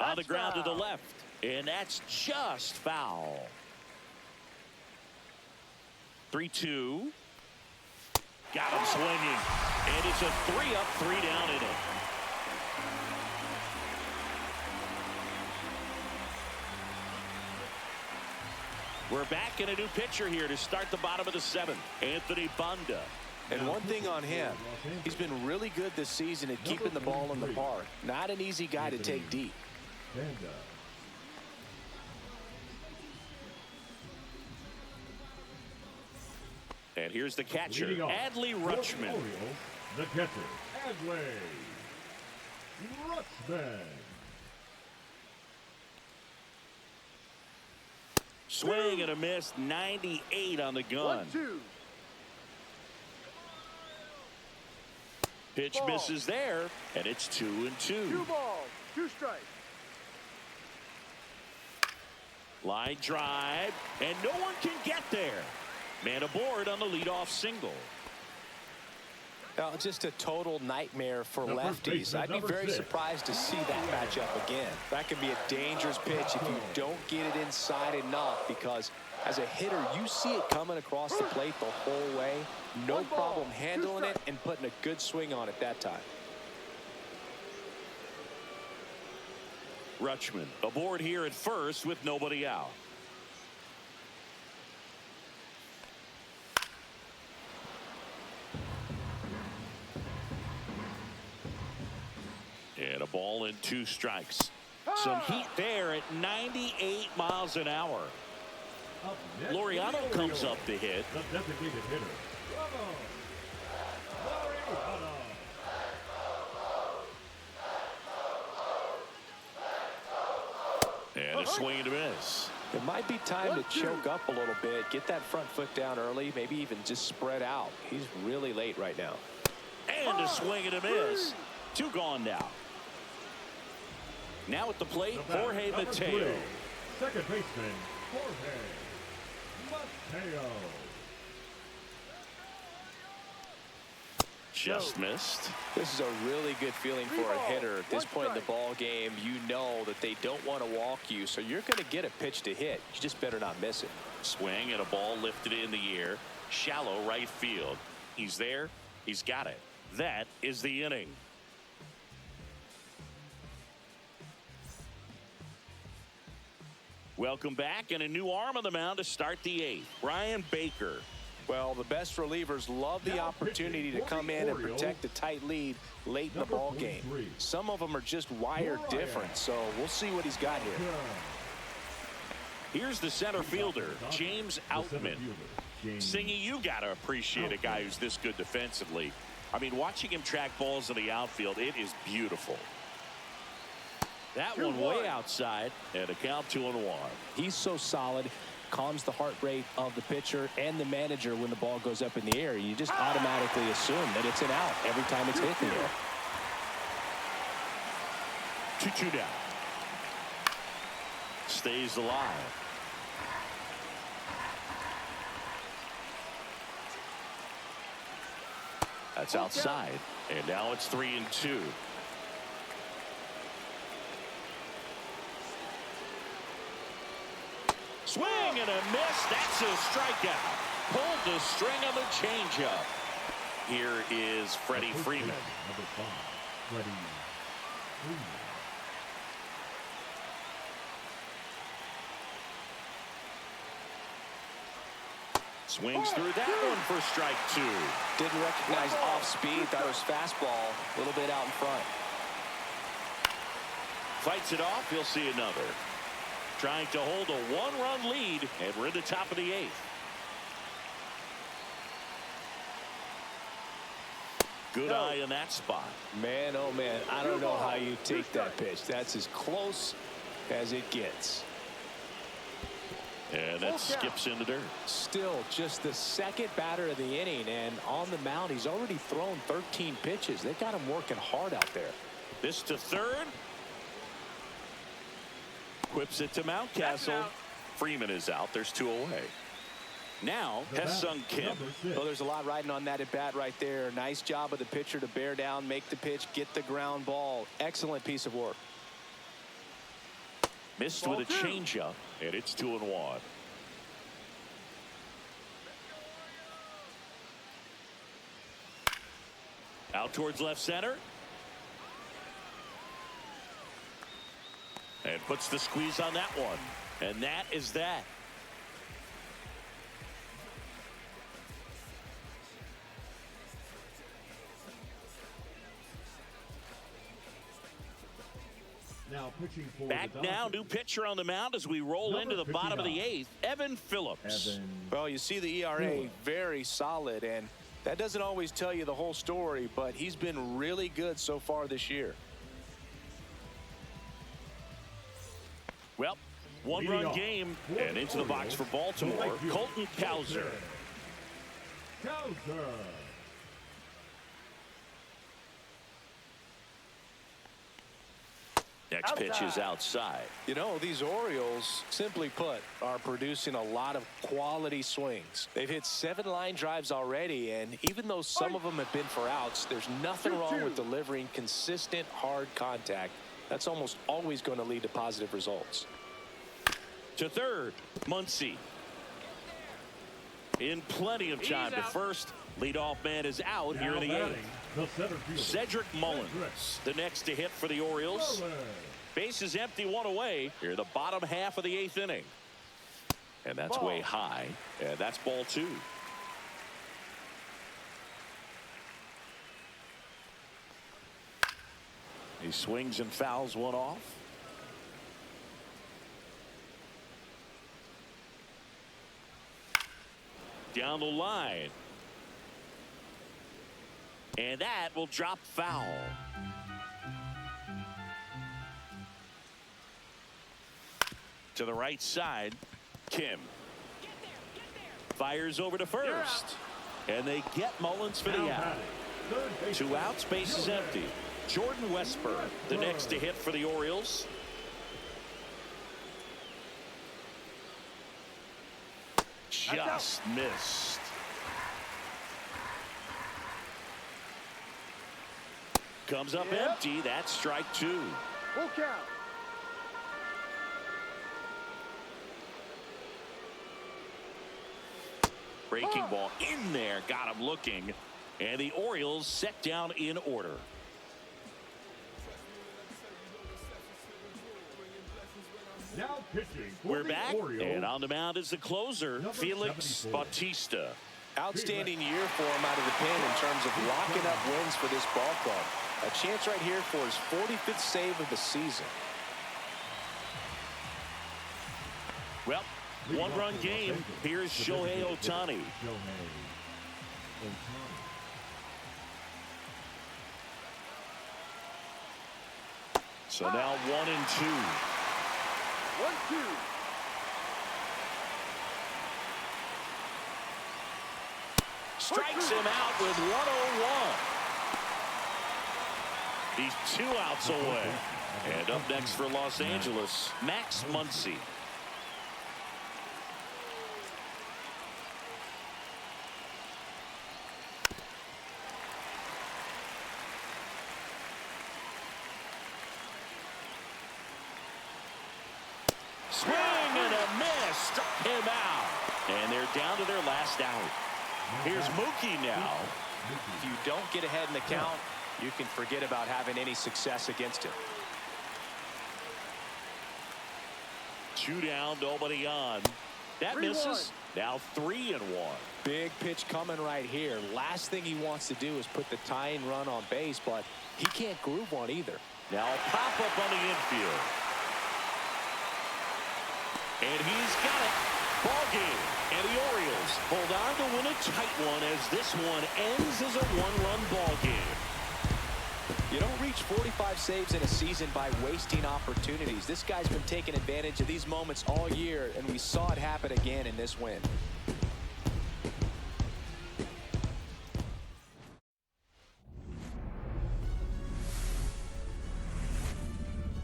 On the ground to the left, and that's just foul. 3-2. Got him swinging, and it's a 3-up, 3-down inning. We're back in a new pitcher here to start the bottom of the 7th. Anthony Banda. And one thing on him, he's been really good this season at keeping the ball in the park. Not an easy guy to take deep. And here's the catcher, Adley Rutschman. Orioles, the catcher, Adley Rutschman. Swing and a miss, 98 on the gun. 1-2. Pitch Ball. misses there, and it's 2-2. 2 balls, 2 strikes. Line drive, and no one can get there. Man aboard on the leadoff single. Now, just a total nightmare for lefties. I'd be very surprised to see that matchup again. That can be a dangerous pitch if you don't get it inside enough, because as a hitter, you see it coming across the plate the whole way. No problem handling it and putting a good swing on it that time. Rutschman aboard here at first with nobody out. And a ball and 2 strikes. Some heat there at 98 miles an hour. Laureano comes up to hit. The designated hitter, Laureano. And a swing and a miss. It might be time to choke up a little bit, get that front foot down early, maybe even just spread out. He's really late right now. And a swing and a miss. 2 gone now. Now at the plate, Jorge Mateo. Second baseman, Jorge Mateo. Just missed. This is a really good feeling for a hitter at this point in the ball game. You know that they don't want to walk you, so you're going to get a pitch to hit. You just better not miss it. Swing and a ball lifted in the air. Shallow right field. He's there. He's got it. That is the inning. Welcome back, and a new arm on the mound to start the 8th. Brian Baker. Well, the best relievers love the opportunity to come in and protect a tight lead late in the ball game. Some of them are just wired different, so we'll see what he's got here. Here's the center fielder, James Outman. Singy, you got to appreciate a guy who's this good defensively. I mean, watching him track balls in the outfield, it is beautiful. That one way outside, and a count 2-1. He's so solid, calms the heart rate of the pitcher and the manager when the ball goes up in the air. You just automatically assume that it's an out every time it's hit in the air. 2-2 down. Stays alive. That's outside, and now it's 3-2. Swing and a miss. That's a strikeout. Pulled the string on the changeup. Here is Freddie Freeman. Number 5, Freddie Freeman. Swings through that one for strike 2. Didn't recognize off speed. Thought it was fastball. A little bit out in front. Fights it off. He'll see another. Trying to hold a 1-run lead, and we're in the top of the 8th. Good eye in that spot. Man, oh man, I don't know how you take that pitch. That's as close as it gets. And that skips into dirt. Still just the second batter of the inning, and on the mound, he's already thrown 13 pitches. They got him working hard out there. This to third. Whips it to Mountcastle. Freeman is out. There's 2 away. Now, Hesung Kim. Well, there's a lot riding on that at bat right there. Nice job of the pitcher to bear down, make the pitch, get the ground ball. Excellent piece of work. Missed with a changeup, and it's 2-1. Out towards left center. And puts the squeeze on that one. And that is that. Now pitching for Back the now, Dodgers. new pitcher on the mound as we roll into the bottom of the 8th. Evan Phillips. Well, you see the ERA very solid, and that doesn't always tell you the whole story, but he's been really good so far this year. Well, 1-run game, and into the box for Baltimore, Colton Cowser. Cowser. Next pitch is outside. You know, these Orioles, simply put, are producing a lot of quality swings. They've hit 7 line drives already, and even though some of them have been for outs, there's nothing wrong with delivering consistent, hard contact. That's almost always going to lead to positive results. To third, Muncy. In plenty of time to first. Leadoff man is out here in the 8th. Cedric Mullins, the next to hit for the Orioles. Base is empty, 1 away. Here, the bottom half of the 8th inning. And that's way high. And that's ball 2. He swings and fouls one off. Down the line. And that will drop foul. To the right side, Kim. Fires over to first. And they get Mullins for the out. 2 outs, base is empty. Jordan Westburg, the next to hit for the Orioles. Just missed. Comes up empty. That's strike 2. Full count. Breaking ball in there. Got him looking. And the Orioles set down in order. Now pitching for We're the back. Orioles. And on the mound is the closer, Felix 74. Bautista. Outstanding year for him out of the pen in terms of locking up wins for this ball club. A chance right here for his 45th save of the season. Well, 1-run game. Here's Shohei Ohtani. So now 1-2. 1-2. Strikes him out with 101. He's 2 outs away. And up next for Los Angeles, Max Muncy. Swing and a miss. struck him out. And they're down to their last out. Here's Mookie now. If you don't get ahead in the count, you can forget about having any success against him. 2 down, nobody on. That misses. Now 3-1. Big pitch coming right here. Last thing he wants to do is put the tying run on base, but he can't groove one either. Now pop up on the infield. And he's got it. Ball game. And the Orioles hold on to win a tight one as this one ends as a 1-run ball game. You don't reach 45 saves in a season by wasting opportunities. This guy's been taking advantage of these moments all year, and we saw it happen again in this win.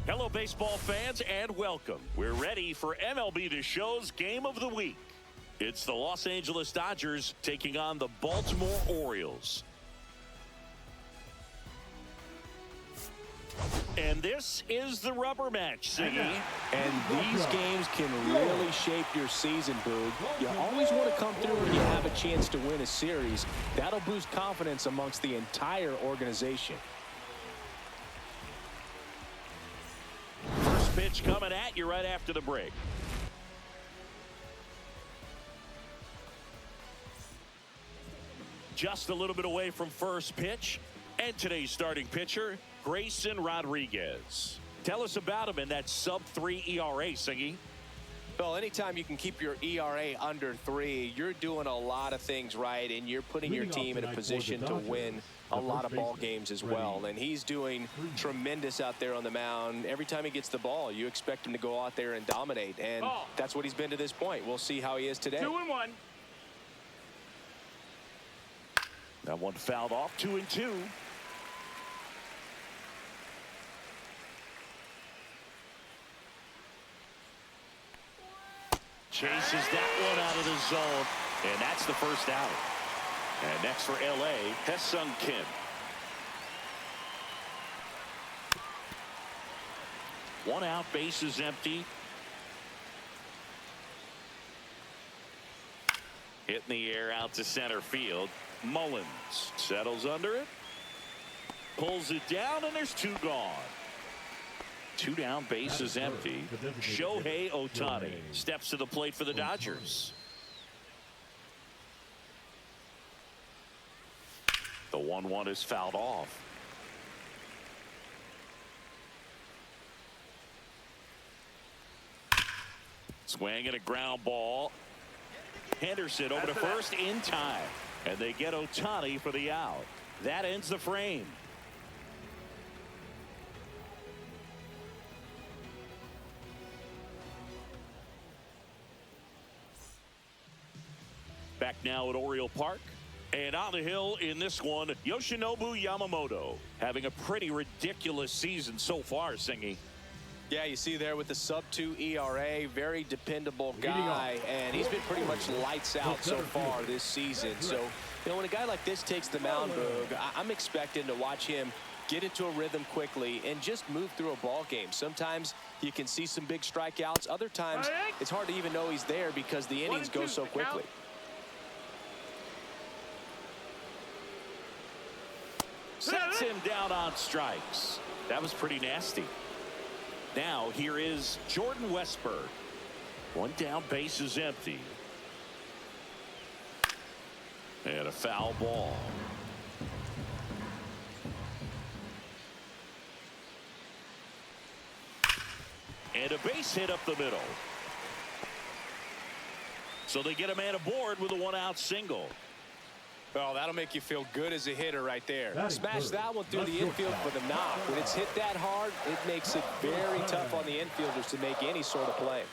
Hello, baseball fans, and welcome. We're ready for MLB The Show's Game of the Week. It's the Los Angeles Dodgers taking on the Baltimore Orioles. And this is the rubber match, Siggy. And these games can really shape your season, Boog. You always want to come through when you have a chance to win a series. That'll boost confidence amongst the entire organization. First pitch coming at you right after the break. Just a little bit away from first pitch. And today's starting pitcher, Grayson Rodriguez. Tell us about him in that sub-3 ERA, Siggy. Well, anytime you can keep your ERA under 3, you're doing a lot of things right, and you're putting your team in a position to win a lot of ball games as well. And he's doing tremendous out there on the mound. Every time he gets the ball, you expect him to go out there and dominate, and that's what he's been to this point. We'll see how he is today. 2-1. That one fouled off. 2-2. Chases that one out of the zone, and that's the first out. And next for LA, Hesung Kim. One out, base is empty. Hit in the air out to center field. Mullins settles under it. Pulls it down, and there's 2 gone. 2 down, base is empty. Shohei Ohtani steps to the plate for the Dodgers. The 1-1 is fouled off. Swing and a ground ball. Henderson over to first in time. And they get Ohtani for the out. That ends the frame. Back now at Oriole Park. And on the hill in this one, Yoshinobu Yamamoto having a pretty ridiculous season so far, Singy. Yeah, you see there with the sub-2 ERA, very dependable guy, and he's been pretty much lights out so far this season. So, you know, when a guy like this takes the mound, Boog, I'm expecting to watch him get into a rhythm quickly and just move through a ball game. Sometimes you can see some big strikeouts. Other times it's hard to even know he's there because the innings go so quickly. Sets him down on strikes. That was pretty nasty. Now here is Jordan Westburg. 1 down, base is empty. And a foul ball. And a base hit up the middle. So they get a man aboard with a 1-out single. Well, that'll make you feel good as a hitter right there. Smash that one through the infield for the knock. When it's hit that hard, it makes it very tough on the infielders to make any sort of play.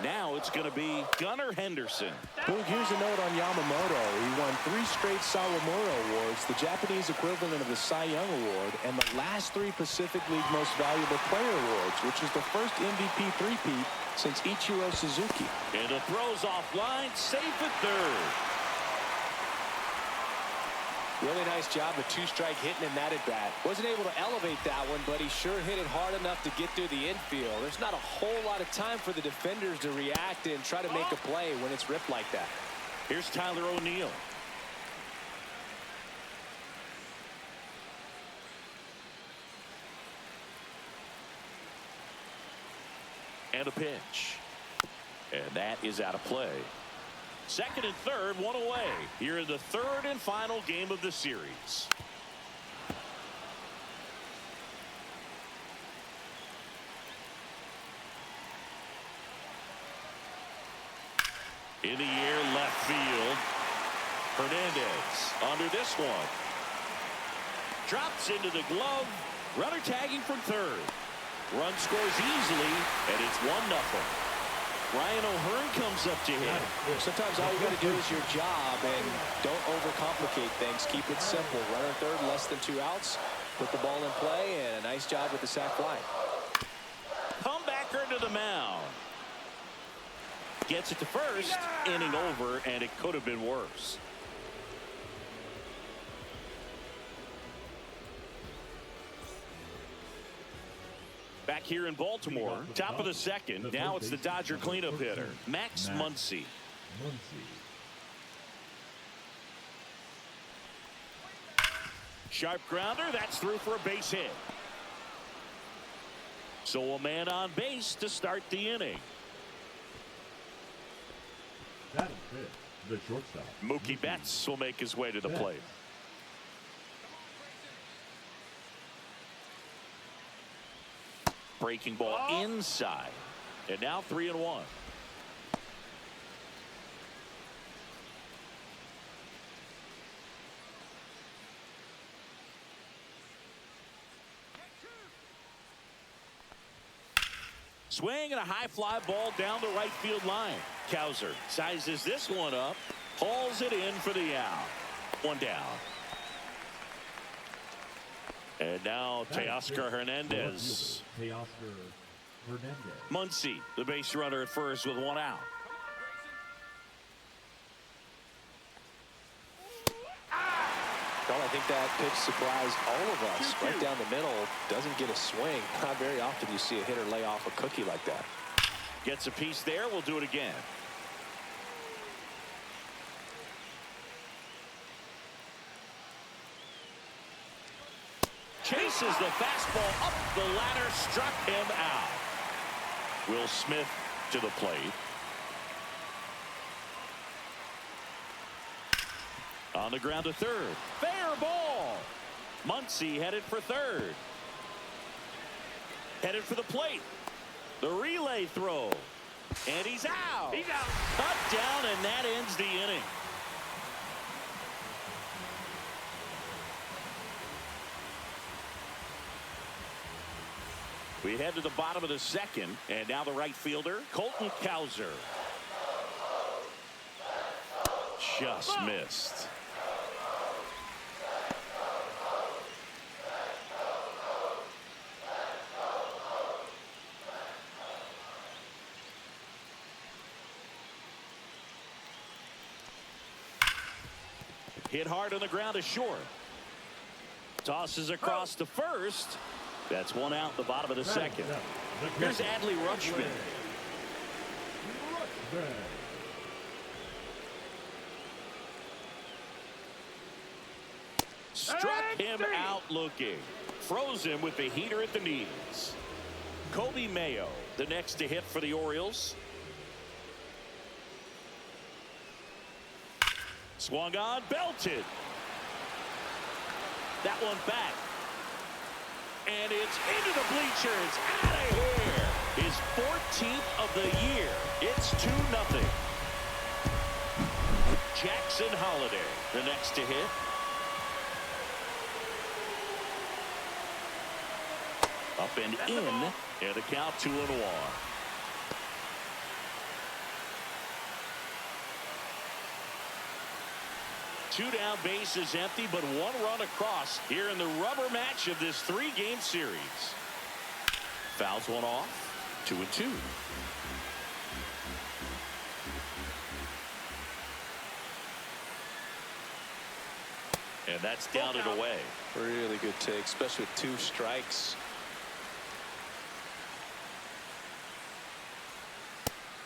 Now it's going to be Gunnar Henderson. Boog, here's a note on Yamamoto. He won 3 straight Sawamura Awards, the Japanese equivalent of the Cy Young Award, and the last 3 Pacific League Most Valuable Player Awards, which is the first MVP three-peat since Ichiro Suzuki. And it throws offline, safe at third. Really nice job with two-strike hitting in that at-bat. Wasn't able to elevate that one, but he sure hit it hard enough to get through the infield. There's not a whole lot of time for the defenders to react and try to make a play when it's ripped like that. Here's Tyler O'Neill. And a pitch. And that is out of play. Second and third, one away. Here in the third and final game of the series. In the air, left field. Hernandez under this one. Drops into the glove. Runner tagging from third. Run scores easily, and it's 1-0. Ryan O'Hearn comes up to hit. Sometimes all you got to do is your job and don't overcomplicate things. Keep it simple. Runner third, less than 2 outs. Put the ball in play, and a nice job with the sac fly. Comebacker to the mound. Gets it to first. Inning over, and it could have been worse. Back here in Baltimore, top of the second. Now it's the Dodger cleanup hitter, Max Muncy. Sharp grounder, that's through for a base hit. So a man on base to start the inning. That is it. The shortstop. Mookie Betts will make his way to the plate. Breaking ball inside. And now 3-1. Swing and a high fly ball down the right field line. Cowser sizes this one up. Hauls it in for the out. One down. And now Teoscar Hernandez. Muncy, the base runner at first with one out. Well, I think that pitch surprised all of us. Right down the middle, doesn't get a swing. Not very often you see a hitter lay off a cookie like that. Gets a piece there. We'll do it again. Chases the fastball up the ladder, struck him out. Will Smith to the plate. On the ground to third. Fair ball. Muncy headed for third. Headed for the plate. The relay throw. And he's out. He's out. Cut down, and that ends the inning. We head to the bottom of the second, and now the right fielder, Colton Cowser. Just missed. Hit hard on the ground to short. Tosses across to first. That's one out the bottom of the second. Here's Adley Rutschman. Struck him out looking. Froze him with the heater at the knees. Kobe Mayo, the next to hit for the Orioles. Swung on, belted. That one back. And it's into the bleachers. Out of here. His 14th of the year. It's 2-0. Jackson Holliday, the next to hit. Up and in. And the count 2-1. Two down, bases empty, but one run across here in the rubber match of this 3-game series. Fouls one off. 2-2. And that's down and away. Really good take, especially with 2 strikes.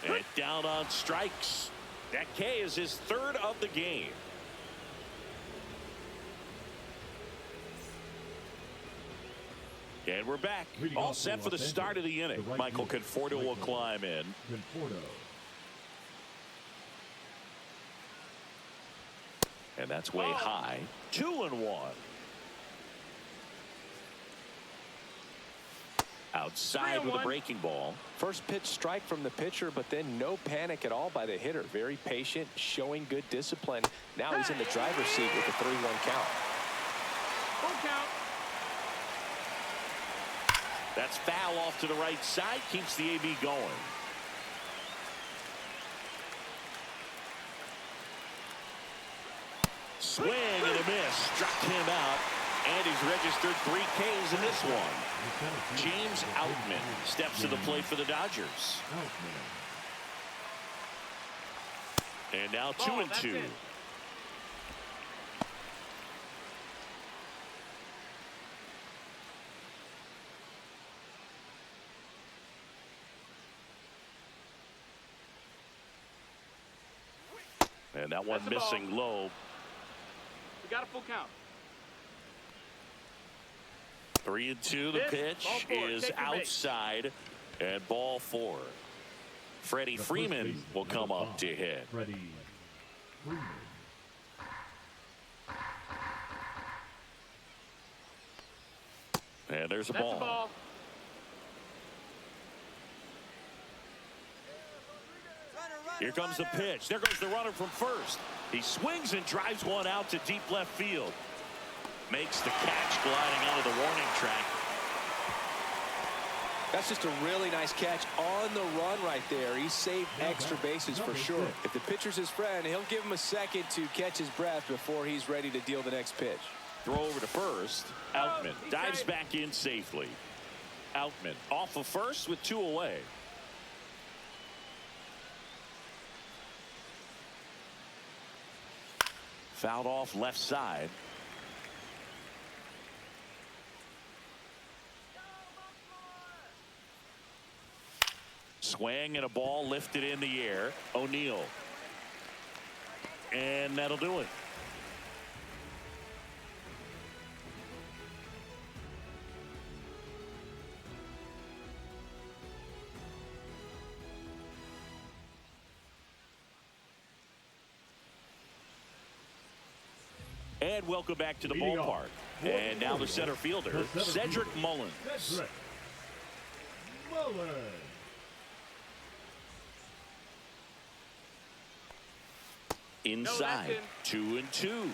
And down on strikes. That K is his 3rd of the game. And we're back. All set for the start of the inning. Michael Conforto will climb in. And that's way high. 2-1. Outside with a breaking ball. First pitch strike from the pitcher, but then no panic at all by the hitter. Very patient, showing good discipline. Now he's in the driver's seat with a 3-1 count. Full count. That's foul off to the right side. Keeps the AB going. Swing and a miss. Struck him out. And he's registered 3 Ks in this one. James Outman steps to the plate for the Dodgers. And now 2-2. And that one missing low. We got a full count. 3-2. The pitch is outside and ball 4. Freddie Freeman will come up to hit. And there's a ball. Here comes the pitch. There goes the runner from first. He swings and drives one out to deep left field. Makes the catch gliding onto the warning track. That's just a really nice catch on the run right there. He saved extra bases for sure. If the pitcher's his friend, he'll give him a second to catch his breath before he's ready to deal the next pitch. Throw over to first. Outman dives back in safely. Outman off of first with 2 away. Fouled off left side. Swing and a ball lifted in the air. O'Neill. And that'll do it. And welcome back to the ballpark. And now the center fielder, Cedric Mullins. Inside, 2-2.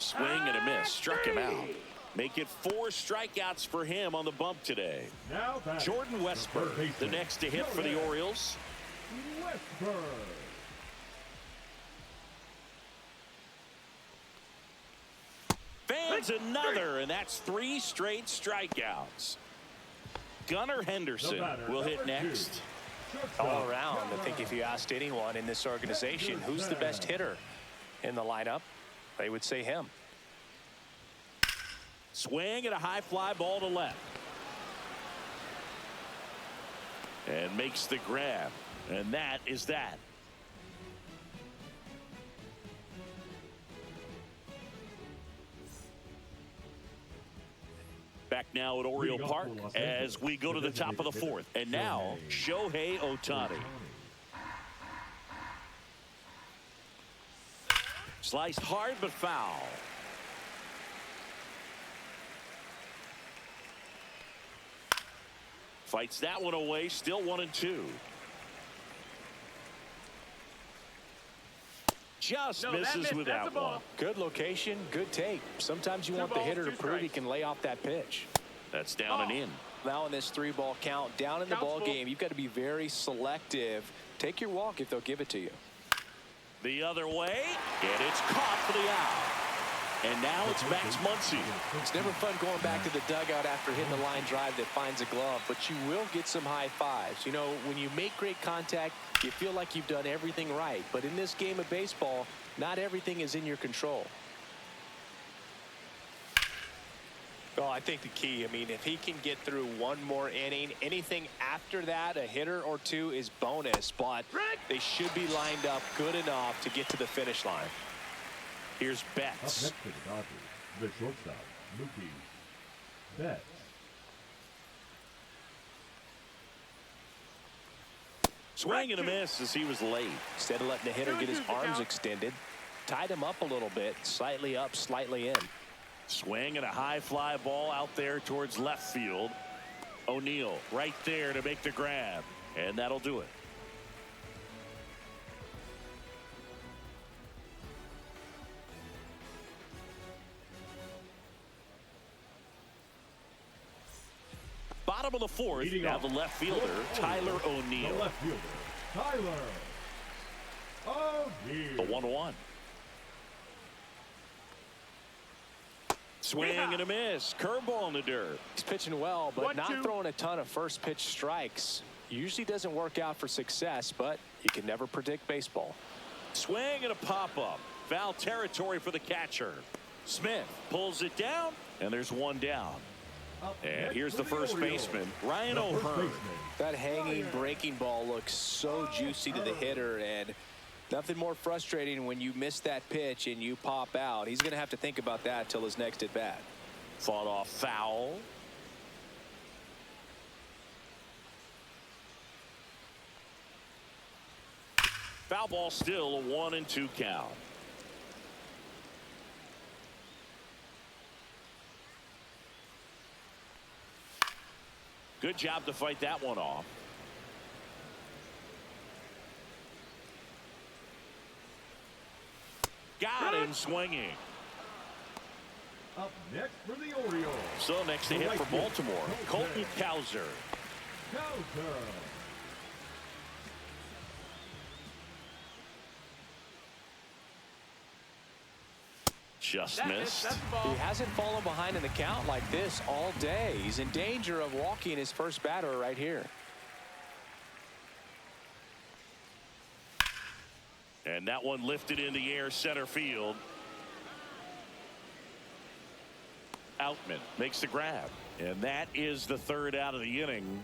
Swing and a miss. Struck him out. Make it 4 strikeouts for him on the bump today. Jordan Westburg, the next to hit for the Orioles. Fans another, and that's 3 straight strikeouts. Gunnar Henderson will hit next. All around, I think if you asked anyone in this organization who's the best hitter in the lineup, they would say him. Swing and a high fly ball to left. And makes the grab. And that is that. Back now at Oriole Park as we go to the top of the 4th. And now, Shohei Ohtani. Sliced hard but foul. Fights that one away, still 1-2. Just misses with that one. Good location, good take. Sometimes you want the hitter to prove he can lay off that pitch. That's down and in. Now in this 3-ball count, down in the ball game, you've got to be very selective. Take your walk if they'll give it to you. The other way, and it's caught for the out. And now it's Max Muncy. It's never fun going back to the dugout after hitting a line drive that finds a glove, but you will get some high fives. You know, when you make great contact, you feel like you've done everything right. But in this game of baseball, not everything is in your control. Well, I think the key, I mean, if he can get through one more inning, anything after that, a hitter or two is bonus, but they should be lined up good enough to get to the finish line. Here's Up Betts. next to the Dodgers, the shortstop, Mookie Betts. Swing and a miss as he was late. Instead of letting the hitter get his arms extended, tied him up a little bit, slightly up, slightly in. Swing and a high fly ball out there towards left field. O'Neill right there to make the grab, and that'll do it. Bottom of the fourth, Leading now off, the left fielder, Tyler O'Neill. The left fielder, Tyler O'Neill. The 1-1. Swing and a miss. Curveball in the dirt. He's pitching well, but 1-2. not throwing a ton of first pitch strikes. Usually doesn't work out for success, but you can never predict baseball. Swing and a pop-up. Foul territory for the catcher. Smith pulls it down, and there's one down. Up And next here's for the first Orioles, baseman, Ryan the first O'Hearn. baseman, That hanging breaking ball looks so juicy to the hitter, and nothing more frustrating when you miss that pitch and you pop out. He's going to have to think about that till his next at bat. Fought off foul. Foul ball still, a 1-2 count. Good job to fight that one off. Got him swinging. Up next for the Orioles, So next to The hit right for fielder, Baltimore, Colton Cowser. Cowser. Just missed. That's the He ball. hasn't fallen behind in the count like this all day. He's in danger of walking his first batter right here. And that one lifted in the air center field. Outman makes the grab. And that is the third out of the inning.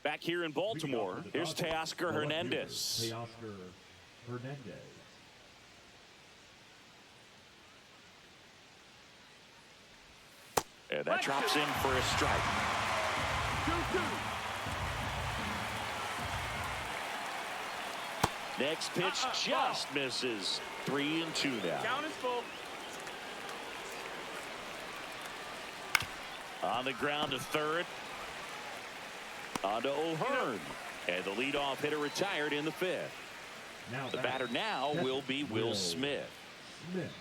Back here in Baltimore, here's Teoscar Hernandez. Teoscar Hernandez. And that drops in for a strike. 2-2. Next pitch just misses. 3-2 now. Count is full. On the ground to third. On to O'Hearn. And the leadoff hitter retired in the fifth. Now The batter now will be Will Smith. Smith.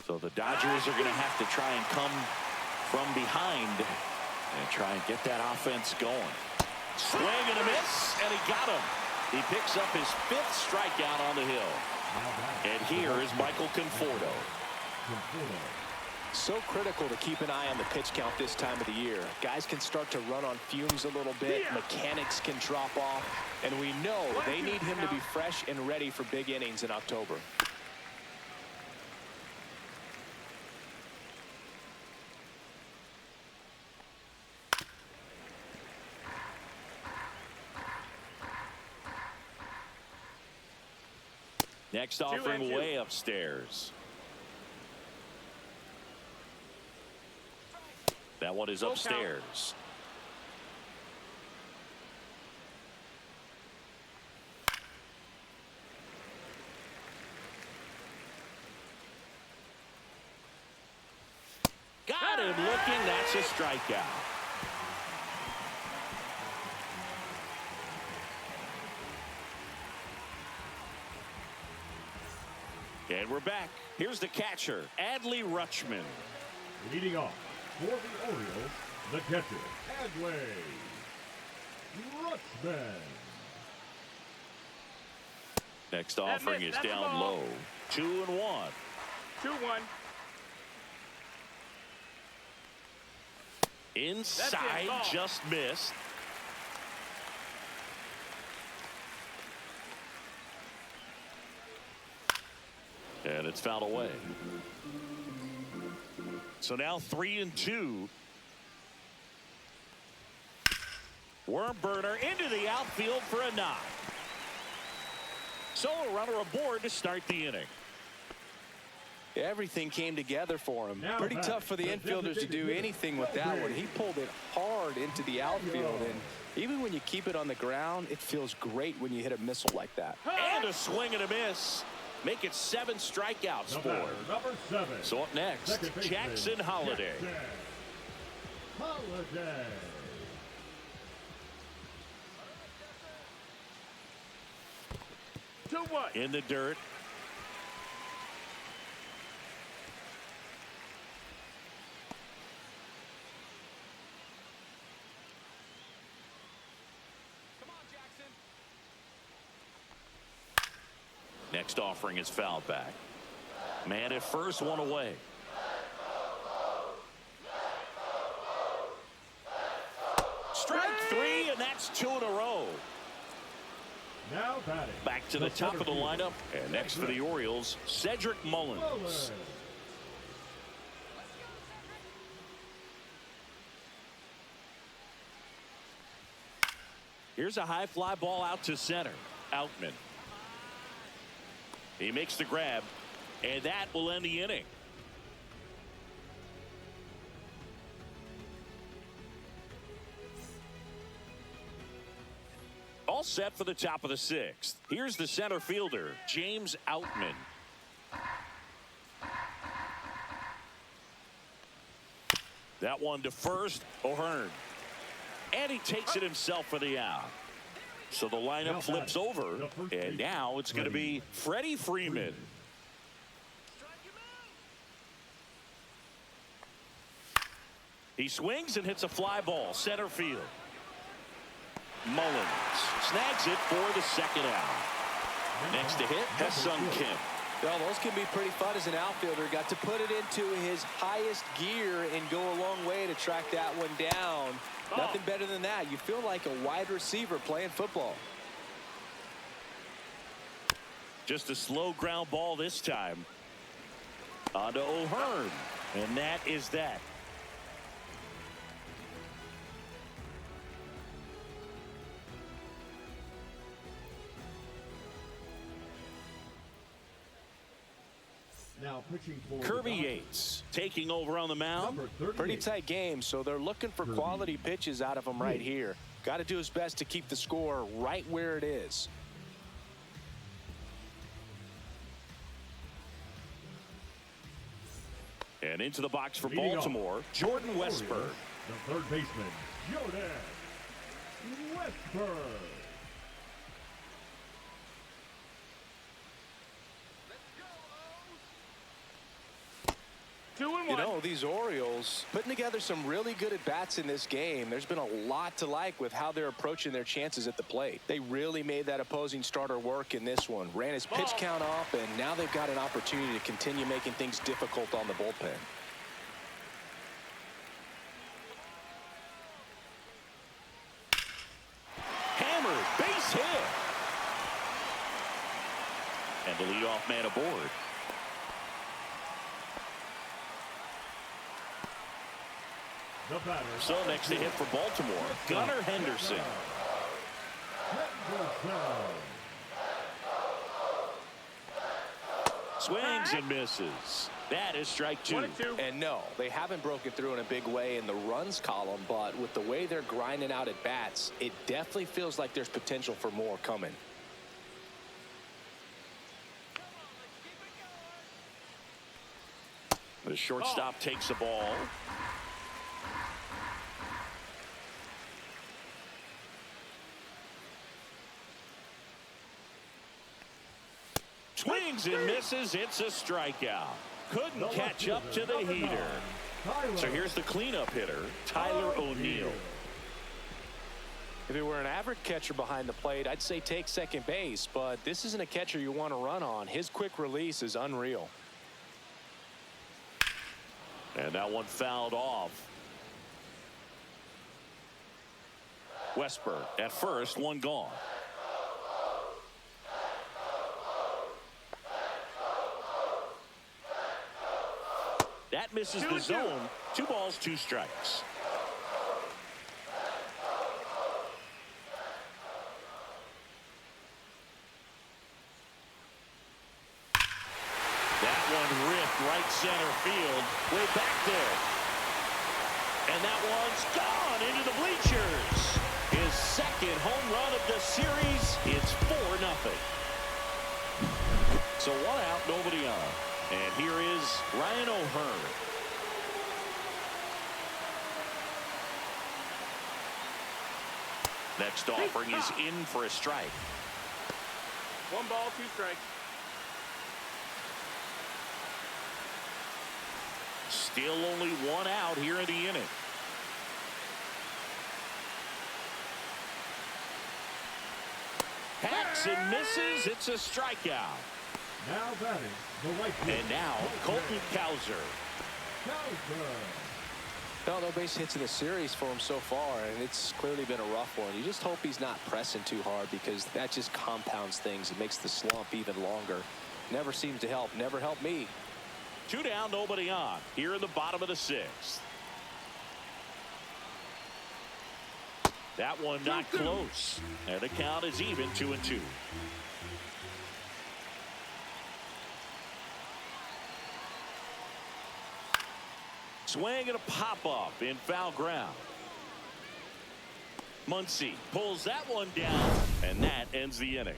So the Dodgers are going to have to try and come from behind and try and get that offense going. Swing and a miss, and he got him. He picks up his fifth strikeout on the hill. And here is Michael Conforto. So critical to keep an eye on the pitch count this time of the year. Guys can start to run on fumes a little bit. Mechanics can drop off. And we know they need him to be fresh and ready for big innings in October. Next offering way upstairs. That one is upstairs. Got him looking. That's a strikeout. And we're back. Here's the catcher, Adley Rutschman. Leading off for the Orioles, the catcher, Adley Rutschman. Next offering is down low. 2-1. 2-1. Inside, just missed. And it's fouled away. So now 3-2. Worm burner into the outfield for a knock. So a runner aboard to start the inning. Everything came together for him. Now Pretty tough for the infielders to do anything with that one. He pulled it hard into the outfield, and even when you keep it on the ground, it feels great when you hit a missile like that. And a swing and a miss. Make it 7 strikeouts for him. Number 7. So up next, Jackson Holliday. Holliday. In the dirt. Come on, Jackson. Next offering is fouled back. Man at first, one away. Strike 3, and that's 2 in a row. Now batting. Back to the top of the lineup, and next for the Orioles, Cedric Mullins. Here's a high fly ball out to center. Outman. He makes the grab, and that will end the inning. All set for the top of the 6th. Here's the center fielder, James Outman. That one to first, O'Hearn. And he takes it himself for the out. So the lineup flips over, and now it's going to be Freddie Freeman. He swings and hits a fly ball, center field. Mullins snags it for the second out. Next to hit, Ha-Sung Kim. Well, those can be pretty fun as an outfielder. Got to put it into his highest gear and go a long way to track that one down. Nothing better than that. You feel like a wide receiver playing football. Just a slow ground ball this time. On to O'Hearn. And that is that. Now pitching for Kirby Yates taking over on the mound. Pretty tight game, so they're looking for quality pitches out of him right here. Got to do his best to keep the score right where it is. And into the box for Baltimore, Jordan Westburg. The third baseman, Jordan Westburg. You know, these Orioles putting together some really good at-bats in this game. There's been a lot to like with how they're approaching their chances at the plate. They really made that opposing starter work in this one. Ran his pitch count up, and now they've got an opportunity to continue making things difficult on the bullpen. Hammered, base hit. And the leadoff man aboard. So next to hit for Baltimore, Gunnar Henderson. Swings and misses. That is strike 2. And no, they haven't broken through in a big way in the runs column, but with the way they're grinding out at bats, it definitely feels like there's potential for more coming. The shortstop takes the ball. Swings and misses. It's a strikeout. Couldn't catch up to the heater. So here's the cleanup hitter, Tyler O'Neill. If it were an average catcher behind the plate, I'd say take second base, but this isn't a catcher you want to run on. His quick release is unreal. And that one fouled off. Westberg at first, one gone. That misses the zone. 2 balls, 2 strikes. That one ripped right center field, way back there. And that one's gone into the bleachers. His second home run of the series. It's 4-0. So 1 out, nobody on. And here is Ryan O'Hearn. Next offering is in for a strike. 1 ball, 2 strikes. Still only 1 out here in the inning. Hacks and misses. It's a strikeout. Now batting the right field. And now Colton Cowser. No base hits in the series for him so far, and it's clearly been a rough one. You just hope he's not pressing too hard, because that just compounds things. It makes the slump even longer. Never seems to help. Never helped me. 2 down, nobody on. Here in the bottom of the 6th. That one not close. And the count is even, 2-2. Swing and a pop-up in foul ground. Muncy pulls that one down, and that ends the inning.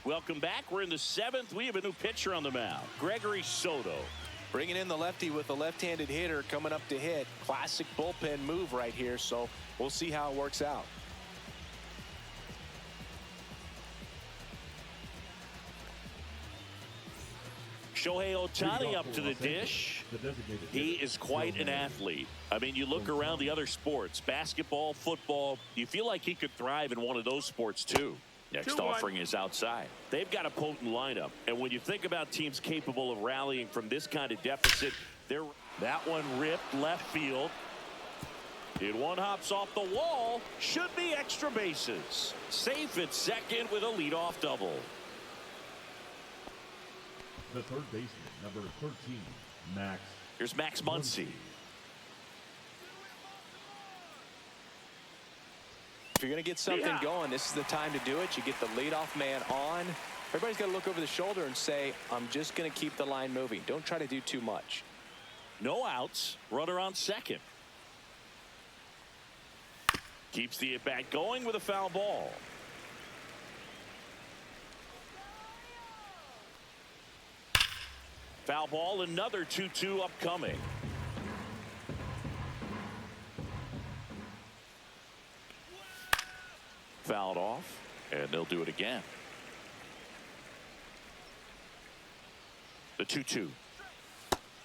Welcome back. We're in the 7th. We have a new pitcher on the mound, Gregory Soto. Bringing in the lefty with a left-handed hitter coming up to hit. Classic bullpen move right here, so we'll see how it works out. Shohei Ohtani up to the dish. He is quite an athlete. I mean, you look around the other sports, basketball, football, you feel like he could thrive in one of those sports too. Next offering is outside. They've got a potent lineup, and when you think about teams capable of rallying from this kind of deficit, that one ripped left field. It one hops off the wall. Should be extra bases. Safe at second with a leadoff double. The third baseman, number 13, Max. Here's Max Muncy. If you're going to get something going, this is the time to do it. You get the leadoff man on. Everybody's got to look over the shoulder and say, I'm just going to keep the line moving. Don't try to do too much. No outs. Runner on second. Keeps the at-bat going with a foul ball. Foul ball, another 2-2 upcoming. Fouled off, and they'll do it again. The 2-2.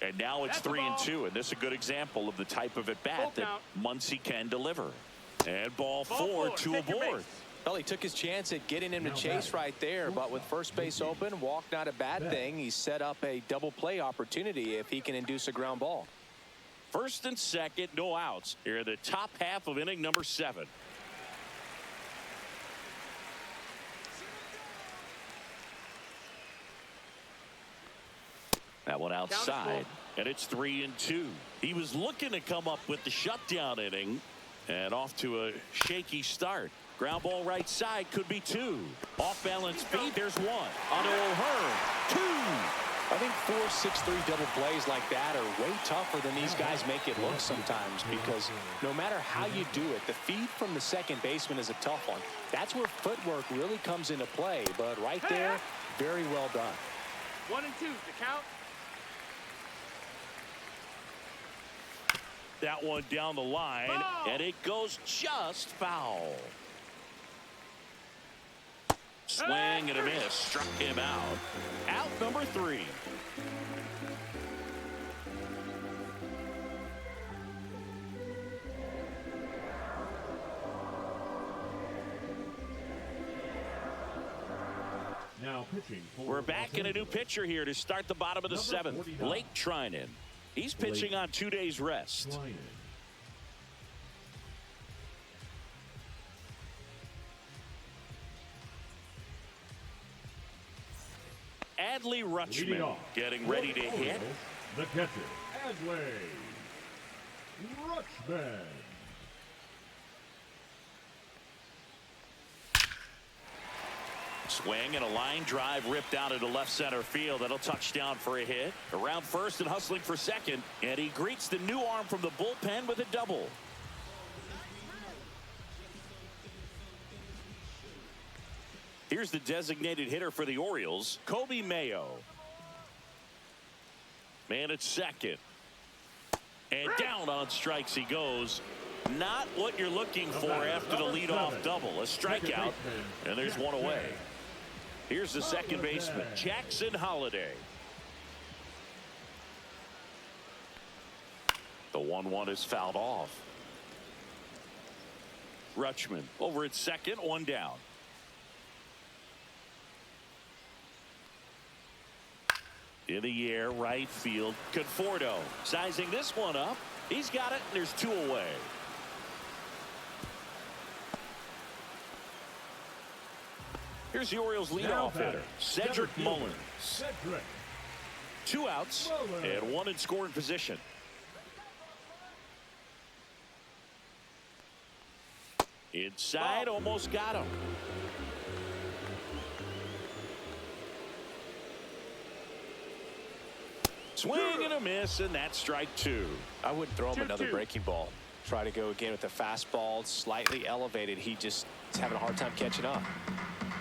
And now it's 3-2, and this is a good example of the type of at-bat that Muncy can deliver. And ball 4, 2 aboard. Well, he took his chance at getting him to chase right there, but with first base open, walk not a bad thing. He set up a double play opportunity if he can induce a ground ball. First and second, no outs here in the top half of inning number 7. That one outside, and it's 3-2. He was looking to come up with the shutdown inning, and off to a shaky start. Ground ball right side, could be 2. Off balance feed, there's 1. Onto O'Hearn, 2. I think 4, 6, 3 double plays like that are way tougher than these guys make it look sometimes, because no matter how you do it, the feed from the second baseman is a tough one. That's where footwork really comes into play, but right there, very well done. 1 and 2 to count. That one down the line, and it goes just foul. Swing and a miss. Struck him out. Out number 3. Now pitching for We're back in a new pitcher here to start the bottom of the 7th. Blake Trinan. He's pitching on 2 days rest. Adley Rutschman getting ready to hit. The catcher, Adley Rutschman. Swing and a line drive ripped out into left center field. That'll touch down for a hit. Around first and hustling for second. And he greets the new arm from the bullpen with a double. Here's the designated hitter for the Orioles, Kobe Mayo. Man at second. And down on strikes he goes. Not what you're looking for after the leadoff double. A strikeout, and there's one away. Here's the second baseman, Jackson Holliday. The 1-1 is fouled off. Rutschman over at second, 1 down. In the air, right field, Conforto sizing this one up. He's got it, and there's 2 away. Here's the Orioles leadoff hitter, Cedric Mullins. 2 outs and 1 in scoring position. Inside, almost got him. Swing and a miss, and that's strike 2. I wouldn't throw him another breaking ball. Try to go again with the fastball, slightly elevated. He just is having a hard time catching up.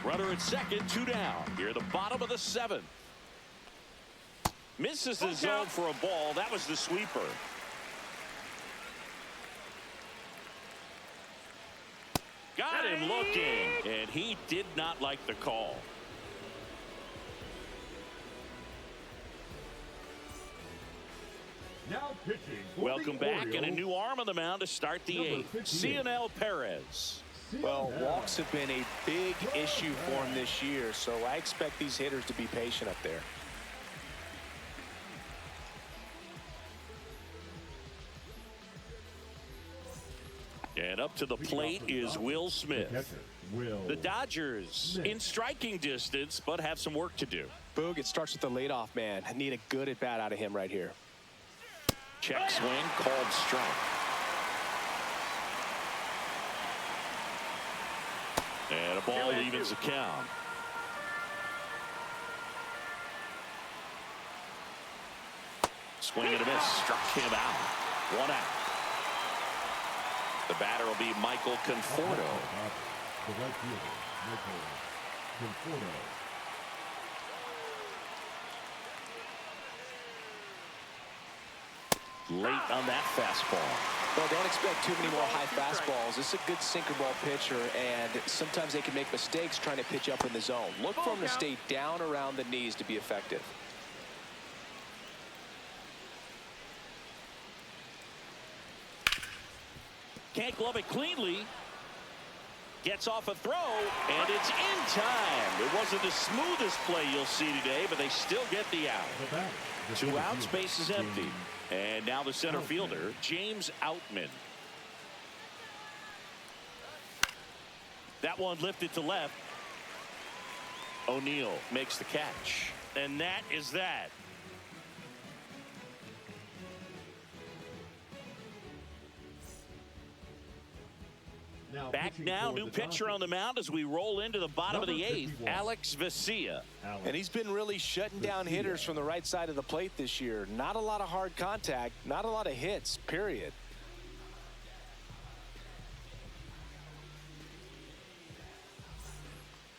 Runner at second, 2 down. Here, the bottom of the 7th. Misses the zone for a ball. That was the sweeper. Got him looking, and he did not like the call. Now pitching for Welcome the back, and a Orioles, new arm on the mound to start the 8th. 58. Cionel Perez. Well, walks have been a big issue for him this year, so I expect these hitters to be patient up there. And up to the plate is Will Smith. Will The Dodgers in striking distance, but have some work to do. Boog, it starts with the leadoff man. I need a good at bat out of him right here. Check swing, called strike. And a ball evens the count. Swing and a miss, struck him out. 1 out. The batter will be Michael Conforto. The right fielder, Michael Conforto. Late on that fastball. Well, don't expect too many more high fastballs. This is a good sinker ball pitcher, and sometimes they can make mistakes trying to pitch up in the zone. Look for him to stay down around the knees to be effective. Can't glove it cleanly. Gets off a throw, and it's in time. It wasn't the smoothest play you'll see today, but they still get the out. 2 outs, base is empty. And now the center fielder, James Outman. That one lifted to left. O'Neill makes the catch. And that is that. Back now, new pitcher on the mound as we roll into the bottom of the 8th, Alex Vesia. And he's been really shutting down hitters from the right side of the plate this year. Not a lot of hard contact, not a lot of hits, period.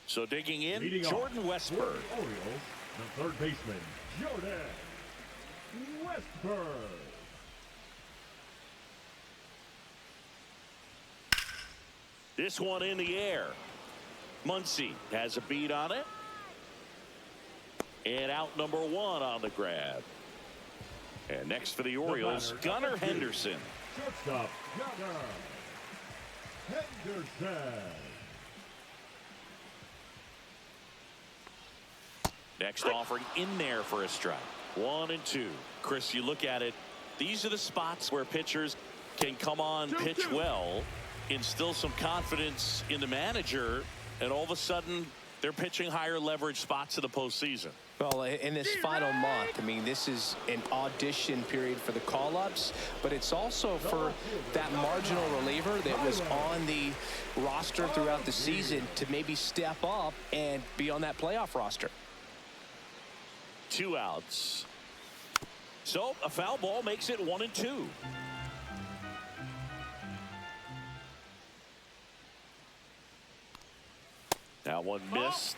So digging in, Jordan Westburg. Orioles, the third baseman, Jordan Westburg. This one in the air. Muncy has a beat on it. And out number 1 on the grab. And next for the Orioles, Gunnar Henderson. Shortstop, Gunnar Henderson. Next offering in there for a strike. 1 and 2. Chris, you look at it. These are the spots where pitchers can come on, pitch well, instill some confidence in the manager, and all of a sudden they're pitching higher leverage spots in the postseason. Well, in this final month, I mean, this is an audition period for the call-ups, but it's also for that marginal reliever that was on the roster throughout the season to maybe step up and be on that playoff roster. 2 outs. So a foul ball makes it 1 and 2. Now one missed.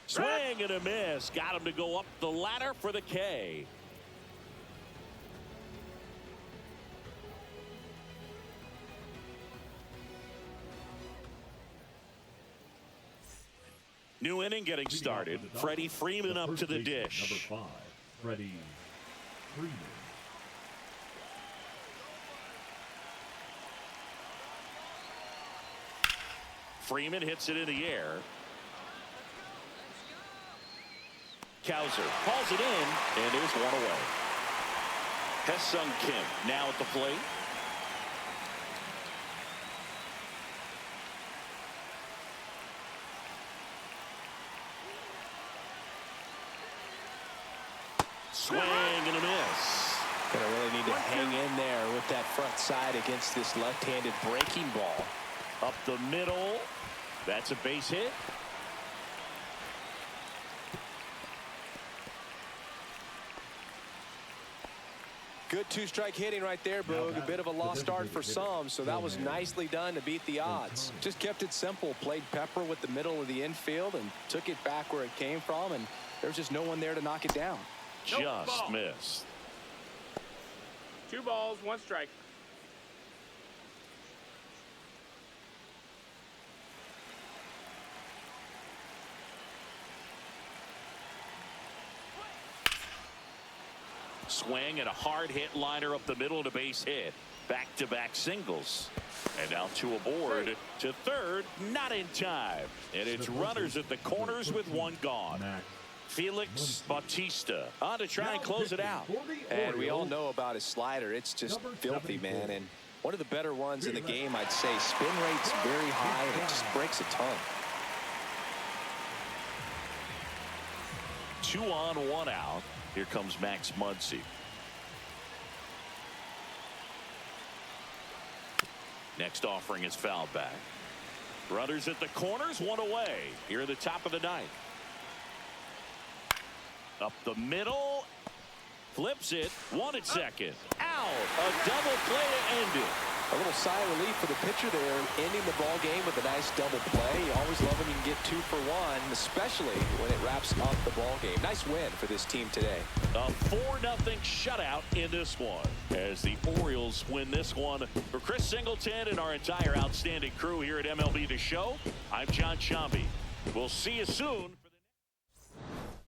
Swing and a miss. Got him to go up the ladder for the K. New inning getting started. Freddie Freeman up to the dish. Number 5, Freddie Freeman. Freeman hits it in the air. Cowser calls it in, and there's 1 away. Hesung Kim now at the plate. Swing and a miss. Gonna really need to hang in there with that front side against this left-handed breaking ball. Up the middle. That's a base hit. Good 2-strike hitting right there, Boog. A bit of a lost start for some, so that was nicely done to beat the odds. Just kept it simple, played pepper with the middle of the infield and took it back where it came from, and there's just no one there to knock it down. Just missed. 2 balls, 1 strike. Swing and a hard hit liner up the middle and a base hit. Back-to-back singles. And now 2 aboard to third, not in time. And it's runners at the corners with 1 gone. Felix Bautista on to try and close it out. And we all know about his slider. It's just filthy, man. And one of the better ones in the game, I'd say. Spin rate's very high, and it just breaks a ton. 2 on, 1 out. Here comes Max Muncy. Next offering is fouled back. Runners at the corners, 1 away. Here at the top of the 9th. Up the middle. Flips it. 1 at second. Out. A double play to end it. A little sigh of relief for the pitcher there, ending the ball game with a nice double play. You always love when you can get 2 for 1, especially when it wraps up the ball game. Nice win for this team today. A 4-0 shutout in this one as the Orioles win this one. For Chris Singleton and our entire outstanding crew here at MLB The Show, I'm John Chambi. We'll see you soon.